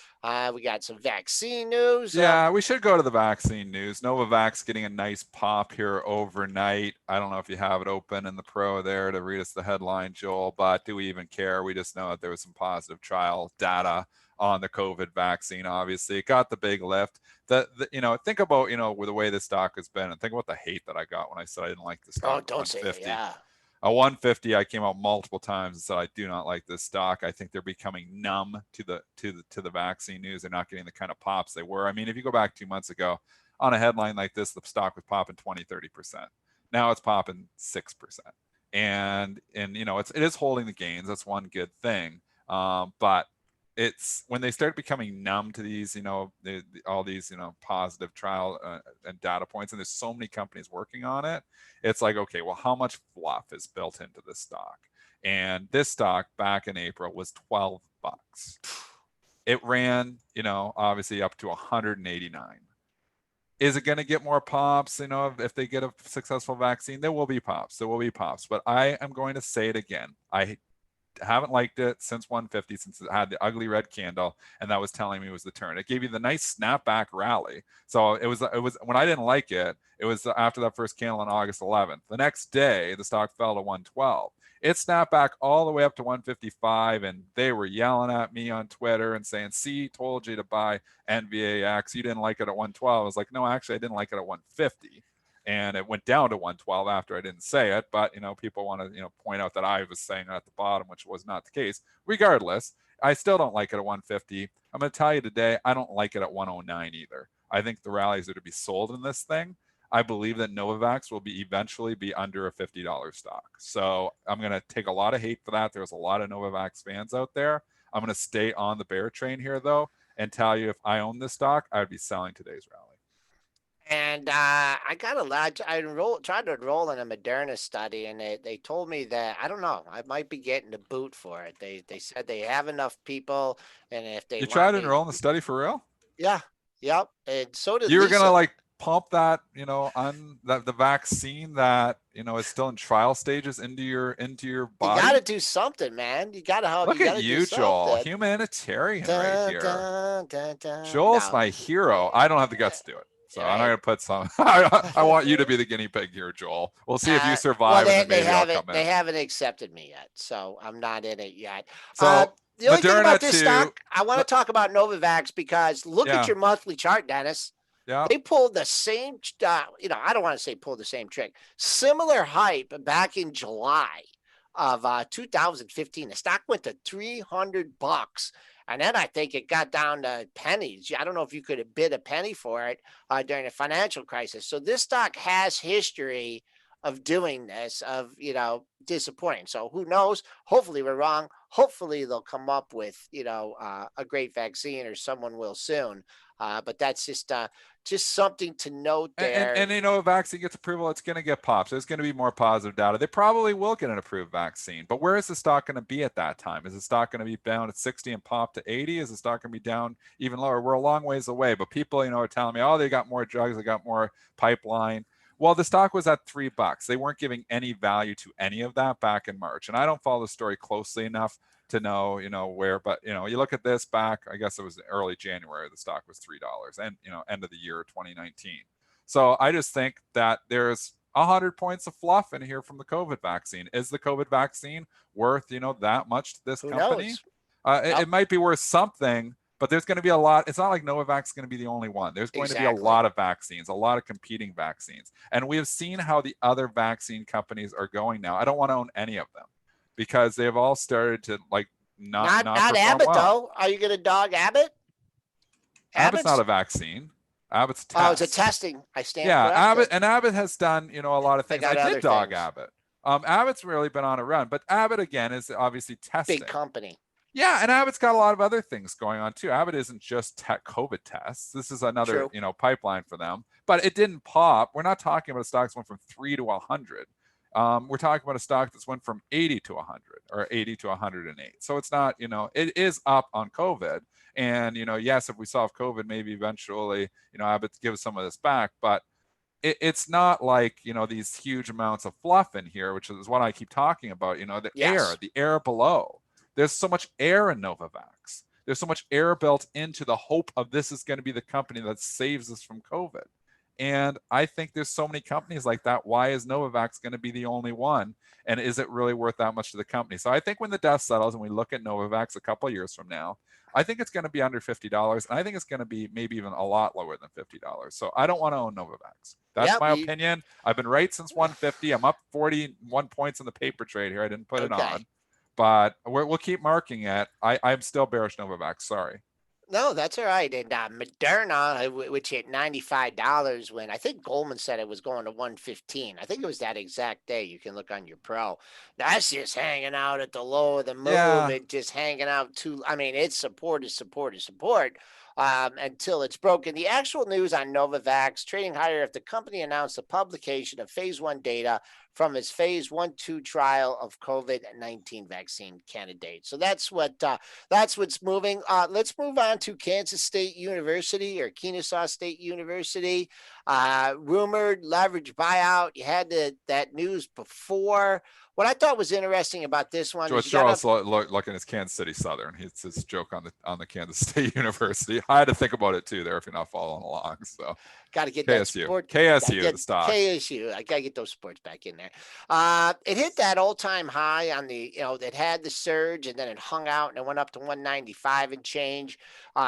We got some vaccine news. Yeah, we should go to the vaccine news. Novavax getting a nice pop here overnight. I don't know if you have it open in the pro there to read us the headline, Joel, but do we even care? We just know that there was some positive trial data on the COVID vaccine. Obviously, it got the big lift. Think about, with the way this stock has been, and think about the hate that I got when I said I didn't like the stock. Oh, don't say that. Yeah. A 150, I came out multiple times and said I do not like this stock. I think they're becoming numb to the vaccine news. They're not getting the kind of pops they were. If you go back 2 months ago, on a headline like this, the stock was popping 20-30%. Now it's popping 6%, and it is holding the gains. That's one good thing. But it's when they start becoming numb to these, all these, positive trial and data points, and there's so many companies working on it. It's like, okay, well, how much fluff is built into this stock? And this stock back in April was $12. It ran, obviously up to 189. Is it going to get more pops? If they get a successful vaccine, there will be pops. But I am going to say it again. I haven't liked it since 150, since it had the ugly red candle, and that was telling me it was the turn. It gave you the nice snapback rally. So it was when I didn't like it, it was after that first candle on August 11th. The next day, the stock fell to 112. It snapped back all the way up to 155, and they were yelling at me on Twitter and saying, "See, told you to buy NVAX. You didn't like it at 112." I was like, "No, actually, I didn't like it at 150." And it went down to 112 after I didn't say it, but people want to point out that I was saying it at the bottom, which was not the case. Regardless, I still don't like it at 150. I'm going to tell you today, I don't like it at 109 either. I think the rallies are to be sold in this thing. I believe that Novavax will eventually be under a $50 stock. So I'm going to take a lot of hate for that. There's a lot of Novavax fans out there. I'm going to stay on the bear train here though, and tell you if I own this stock, I would be selling today's rally. And I got a lot. I tried to enroll in a Moderna study, and they told me that, I don't know, I might be getting the boot for it. They said they have enough people, and if they tried to enroll in the study for real? Yeah, yep. And so did you were Lisa. Gonna pump that, on the vaccine that is still in trial stages into your body. You got to do something, man. You got to help. Look at you, Joel, humanitarian right here. Joel's my hero. I don't have the guts to do it. So I'm not going to put some. I want you to be the guinea pig here, Joel. We'll see if you survive. Well, they haven't accepted me yet, so I'm not in it yet. So the only thing about this stock, I want to talk about Novavax because look at your monthly chart, Dennis. Yeah. They pulled the same, I don't want to say pulled the same trick. Similar hype back in July. of 2015. The stock went to $300. And then I think it got down to pennies. I don't know if you could have bid a penny for it during the financial crisis. So this stock has history of doing this, of, disappointing. So who knows? Hopefully we're wrong. Hopefully they'll come up with, a great vaccine, or someone will soon. But that's just something to note there. And a vaccine gets approval, it's going to get popped. There's going to be more positive data. They probably will get an approved vaccine. But where is the stock going to be at that time? Is the stock going to be down at 60 and pop to 80? Is the stock going to be down even lower? We're a long ways away. But people, are telling me, oh, they got more drugs, they got more pipeline. Well, the stock was at $3. They weren't giving any value to any of that back in March. And I don't follow the story closely enough to know, where, but, you look at this back, I guess it was early January, the stock was $3 and, end of the year, 2019. So I just think that there's 100 points of fluff in here from the COVID vaccine. Is the COVID vaccine worth, that much to this company? It might be worth something, but there's going to be a lot. It's not like Novavax is going to be the only one. There's going to be a lot of vaccines, a lot of competing vaccines. And we have seen how the other vaccine companies are going now. I don't want to own any of them because they've all started to not Abbott, well. though. Are you going to dog Abbott? Abbott's not a vaccine. Abbott's a test. Oh, it's a testing. I stand corrected. Abbott has done, a lot of things. I did dog Abbott. Abbott's really been on a run, but Abbott again is obviously testing. Big company. Yeah, and Abbott's got a lot of other things going on too. Abbott isn't just COVID tests. This is another, pipeline for them. But it didn't pop. We're not talking about a stock that went from 3 to 100. We're talking about a stock that's went from 80 to 100 or 80 to 108. So it's not, it is up on COVID. And, yes, if we solve COVID, maybe eventually, Abbott gives some of this back. But it's not like, these huge amounts of fluff in here, which is what I keep talking about, the air below. There's so much air in Novavax. There's so much air built into the hope of this is going to be the company that saves us from COVID. And I think there's so many companies like that. Why is Novavax going to be the only one? And is it really worth that much to the company? So I think when the dust settles and we look at Novavax a couple of years from now, I think it's going to be under $50. And I think it's going to be maybe even a lot lower than $50. So I don't want to own Novavax. That's my opinion. I've been right since 150. I'm up 41 points in the paper trade here. I didn't put it on. But we'll keep marking it. I'm still bearish Novavax. Sorry. No, that's all right. And Moderna, which hit $95 when I think Goldman said it was going to 115. I think it was that exact day. You can look on your pro. That's just hanging out at the low of the move. Yeah. It just hanging out it's support until it's broken. The actual news on Novavax trading higher if the company announced the publication of phase 1 data from its phase 1/2 trial of COVID-19 vaccine candidate. So that's what's moving. Let's move on to Kansas State University or Kennesaw State University. Rumored leverage buyout. You had that news before. What I thought was interesting about this one is Charles looking at Kansas City Southern. It's his joke on the Kansas State University. I had to think about it too there if you're not following along. So got to get KSU. that sport. KSU, the stock. KSU. I got to get those sports back in there. It hit that all-time high on the, that had the surge, and then it hung out and it went up to 195 and change.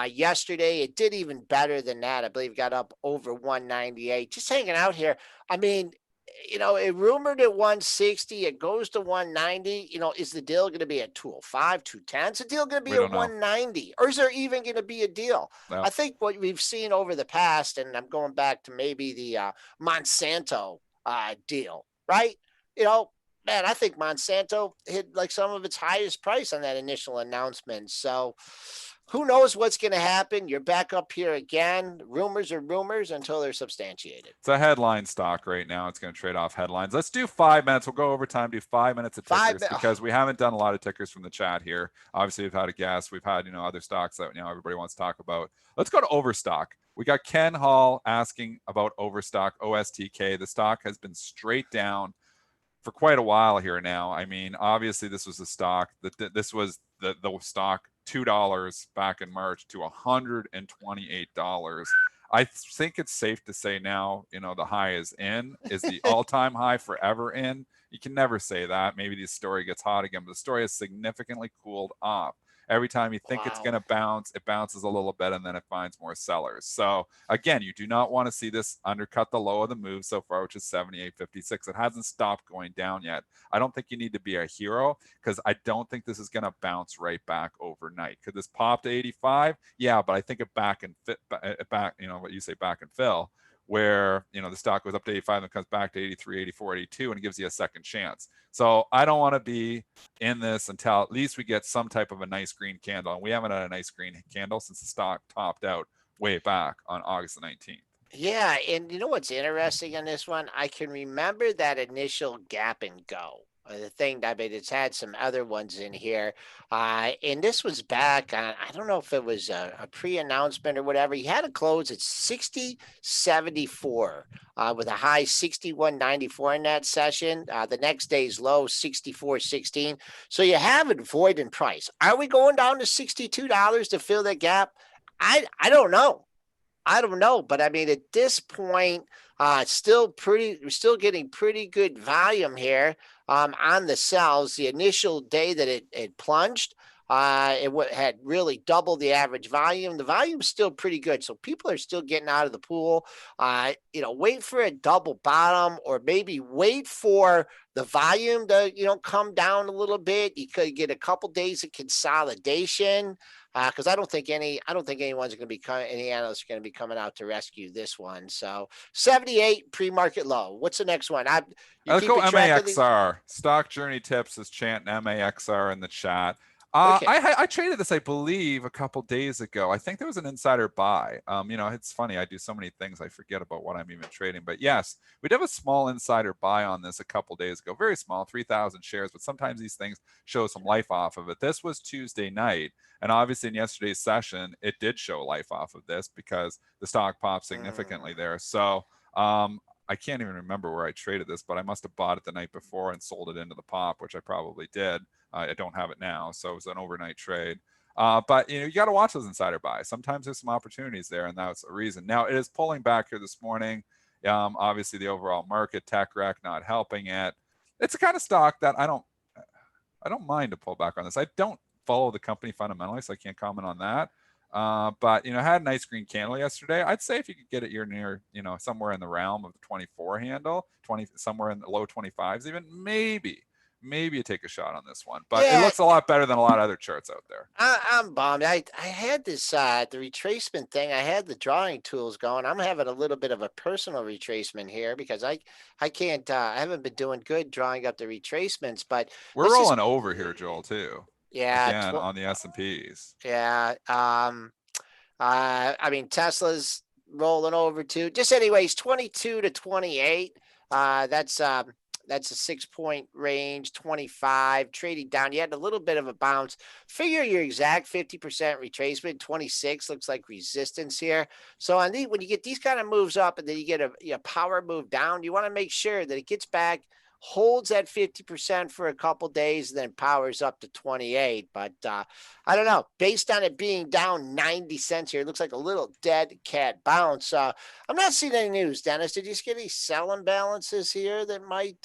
Yesterday, it did even better than that. I believe it got up over 198. Just hanging out here. It rumored at 160. It goes to 190. Is the deal going to be at 205, 210? Is the deal going to be at 190? Or is there even going to be a deal? No. I think what we've seen over the past, and I'm going back to maybe the Monsanto deal, right? Man, I think Monsanto hit like some of its highest price on that initial announcement. So who knows what's going to happen? You're back up here again. Rumors are rumors until they're substantiated. It's a headline stock right now. It's going to trade off headlines. Let's do 5 minutes. We'll go over time, do 5 minutes of tickers because we haven't done a lot of tickers from the chat here. Obviously, we've had a guest. We've had, other stocks that, everybody wants to talk about. Let's go to Overstock. We got Ken Hall asking about Overstock, OSTK. The stock has been straight down for quite a while here now. Obviously, this was a stock this was the stock $2 back in March to $128. I think it's safe to say now, the high is the all-time high forever in. You can never say that. Maybe the story gets hot again, but the story has significantly cooled off. Every time you think it's Wow. going to bounce, it bounces a little bit and then it finds more sellers. So again, you do not want to see this undercut the low of the move so far, which is 78.56. It hasn't stopped going down yet. I don't think you need to be a hero because I don't think this is going to bounce right back overnight. Could this pop to 85? Yeah, but I think it back and fit back, you know, what you say back and fill, where, you know, the stock goes up to 85 and comes back to 83, 84, 82, and it gives you a second chance. So I don't want to be in this until at least we get some type of a nice green candle. And we haven't had a nice green candle since the stock topped out way back on August the 19th. Yeah, and you know what's interesting on this one? I can remember that initial gap and go. The thing, I mean, it's had some other ones in here. And this was back on, I don't know if it was a pre-announcement or whatever. He had a close at 60.74 with a high 61.94 in that session. The next day's low, 64.16. So you have it void in price. Are we going down to $62 to fill that gap? I don't know. I don't know, but I mean, at this point, we're still getting pretty good volume here on the sells. The initial day that it plunged, it had really doubled the average volume. The volume's still pretty good, so people are still getting out of the pool. You know, wait for a double bottom, or maybe wait for the volume to, you know, come down a little bit. You could get a couple days of consolidation. Because I don't think anyone's going to be any analysts are going to be coming out to rescue this one. So 78 pre-market low. What's the next one? Let's go MAXR. Stock Journey Tips is chanting MAXR in the chat. Okay. I traded this, I believe, a couple days ago. I think there was an insider buy. You know, it's funny. I do so many things, I forget about what I'm even trading. But yes, we did have a small insider buy on this a couple days ago. Very small, 3,000 shares. But sometimes these things show some life off of it. This was Tuesday night. And obviously in yesterday's session, it did show life off of this because the stock popped significantly there. So I can't even remember where I traded this, but I must have bought it the night before and sold it into the pop, which I probably did. I don't have it now, so it was an overnight trade. But you know, you got to watch those insider buys. Sometimes there's some opportunities there, and that's a reason. Now it is pulling back here this morning. Obviously, the overall market, tech rec, not helping it. It's a kind of stock that I don't mind to pull back on this. I don't follow the company fundamentally, so I can't comment on that. But you know, had a nice green candle yesterday. I'd say if you could get it, you're near, you know, somewhere in the realm of the 24 handle, 20, somewhere in the low 25s, even maybe you take a shot on this one. But it looks a lot better than a lot of other charts out there. I'm bummed. I had this the retracement thing. I had the drawing tools going. I'm having a little bit of a personal retracement here because I can't. I haven't been doing good drawing up the retracements. But we're rolling over here, Joel, too. Yeah, again on the S&Ps. Yeah. I mean, Tesla's rolling over too. Just anyways, 22 to 28. That's a 6-point range, 25 trading down. You had a little bit of a bounce. Figure your exact 50% retracement. 26 looks like resistance here. So on when you get these kind of moves up and then you get a power move down, you want to make sure that it gets back, holds at 50% for a couple days, and then powers up to 28. But I don't know. Based on it being down 90 cents here, it looks like a little dead cat bounce. I'm not seeing any news, Dennis. Did you get any sell imbalances here that might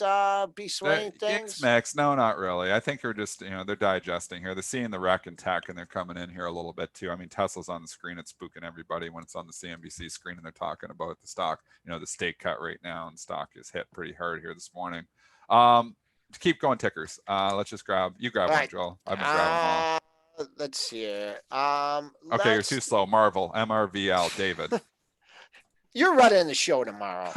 be swaying things? It's mixed. No, not really. I think they're just, you know, they're digesting here. They're seeing the wreck and tech, and they're coming in here a little bit too. I mean, Tesla's on the screen. It's spooking everybody when it's on the CNBC screen, and they're talking about the stock, you know, the stake cut right now, and stock is hit pretty hard here this morning. To keep going tickers. Let's just grab one, Joel. I've been grabbing them all. Let's see here. Okay, you're too slow. Marvel, MRVL, David. You're running the show tomorrow.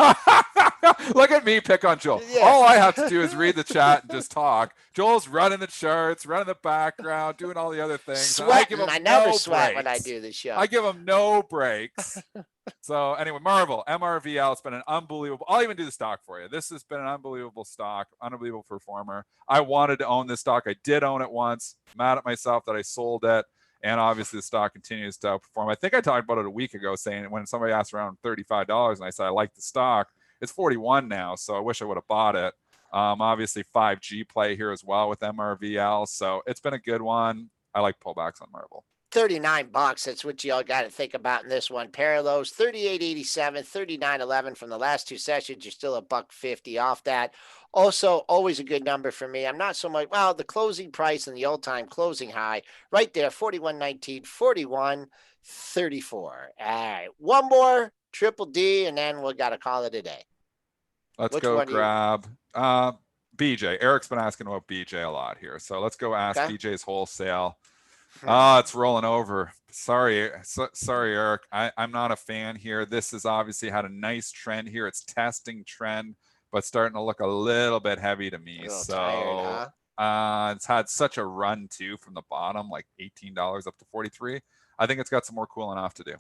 Look at me pick on Joel. Yeah. All I have to do is read the chat and just talk. Joel's running the charts, running the background, doing all the other things. Sweating. I never sweat when I do the show. I give him no breaks. So anyway, Marvel, MRVL, it's been an unbelievable. I'll even do the stock for you. This has been an unbelievable stock, unbelievable performer. I wanted to own this stock. I did own it once. Mad at myself that I sold it. And obviously the stock continues to outperform. I think I talked about it a week ago, saying when somebody asked around $35 and I said I like the stock, it's 41 now. So I wish I would have bought it. Obviously 5G play here as well with MRVL. So it's been a good one. I like pullbacks on Marvel. $39. That's what you all got to think about in this one. Parallels 38.87, 39.11 from the last two sessions. You're still $1.50 off that. Also, always a good number for me. I'm not so much, well, the closing price and the all-time closing high right there, 41.19, 41.34. All right, one more triple D, and then we got to call it a day. Let's Which go one do you- grab BJ. Eric's been asking about BJ a lot here. So let's go ask Okay. BJ's wholesale. Oh, it's rolling over. Sorry, Eric. I'm not a fan here. This has obviously had a nice trend here. It's testing trend, but starting to look a little bit heavy to me. A little So tired, huh? it's had such a run too from the bottom, like $18 up to 43. I think it's got some more cooling off to do.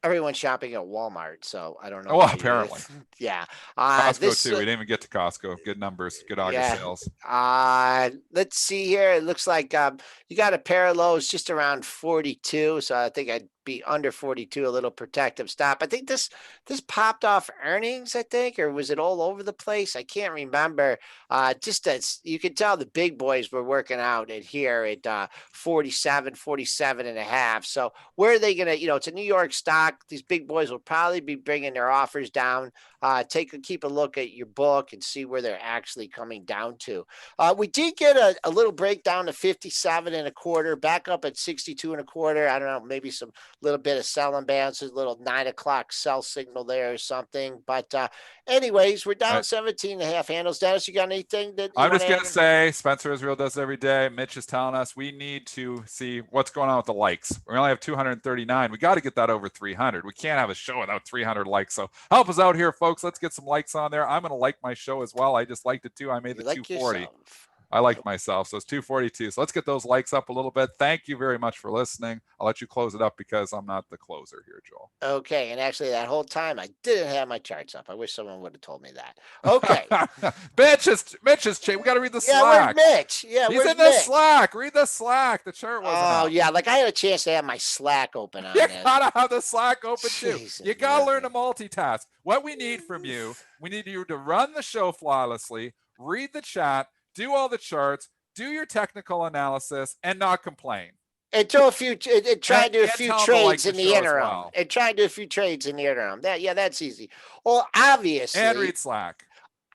Everyone's shopping at Walmart, so I don't know. Oh, why apparently. Yeah. Costco too. We didn't even get to Costco. Good numbers. Good August sales. Let's see here. It looks like you got a pair of lows just around 42. So I think I'd be under 42, a little protective stop. I think this popped off earnings, I think, or was it all over the place? I can't remember. Just as you can tell, the big boys were working out at here at 47 and a half. So where are they going to, it's a New York stock. These big boys will probably be bringing their offers down. Keep a look at your book and see where they're actually coming down to. We did get a little breakdown to 57 and a quarter, back up at 62 and a quarter. I don't know, maybe some little bit of selling bounces, a little 9 o'clock sell signal there or something. But anyways, we're down 17 and a half handles. Dennis, you got anything that I'm just going to say Spencer Israel does every day. Mitch is telling us we need to see what's going on with the likes. We only have 239. We got to get that over 300. We can't have a show without 300 likes. So help us out here, folks. Let's get some likes on there. I'm going to like my show as well. I just liked it too. I made the 240. I liked myself. So it's 242. So let's get those likes up a little bit. Thank you very much for listening. I'll let you close it up because I'm not the closer here, Joel. Okay. And actually that whole time I didn't have my charts up. I wish someone would have told me that. Okay. Mitch is we got to read the Where's Slack. Mitch? Yeah, he's where's in the Mitch? Slack. Read the Slack. The chart wasn't Oh, up. yeah. Like I had a chance to have my Slack open on You this. gotta have the Slack open too. Jesus, You gotta learn to multitask. What we need from you, we need you to run the show flawlessly, read the chat, do all the charts, do your technical analysis, and not complain. And try to do a few trades in the interim. Well. And try to do a few trades in the interim. That's easy. Well, obviously. And read Slack.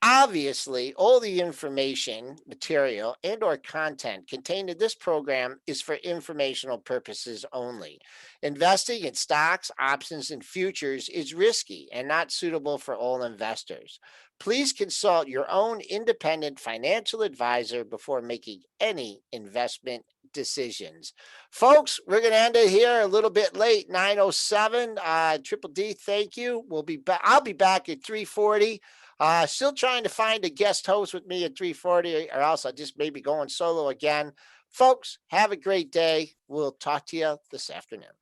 Obviously, all the information, material, and or content contained in this program is for informational purposes only. Investing in stocks, options, and futures is risky and not suitable for all investors. Please consult your own independent financial advisor before making any investment decisions. Folks, we're going to end it here a little bit late, 9:07. Triple D, thank you. We'll be back. I'll be back at 3:40. Still trying to find a guest host with me at 3:40, or else I'll just maybe going solo again. Folks, have a great day. We'll talk to you this afternoon.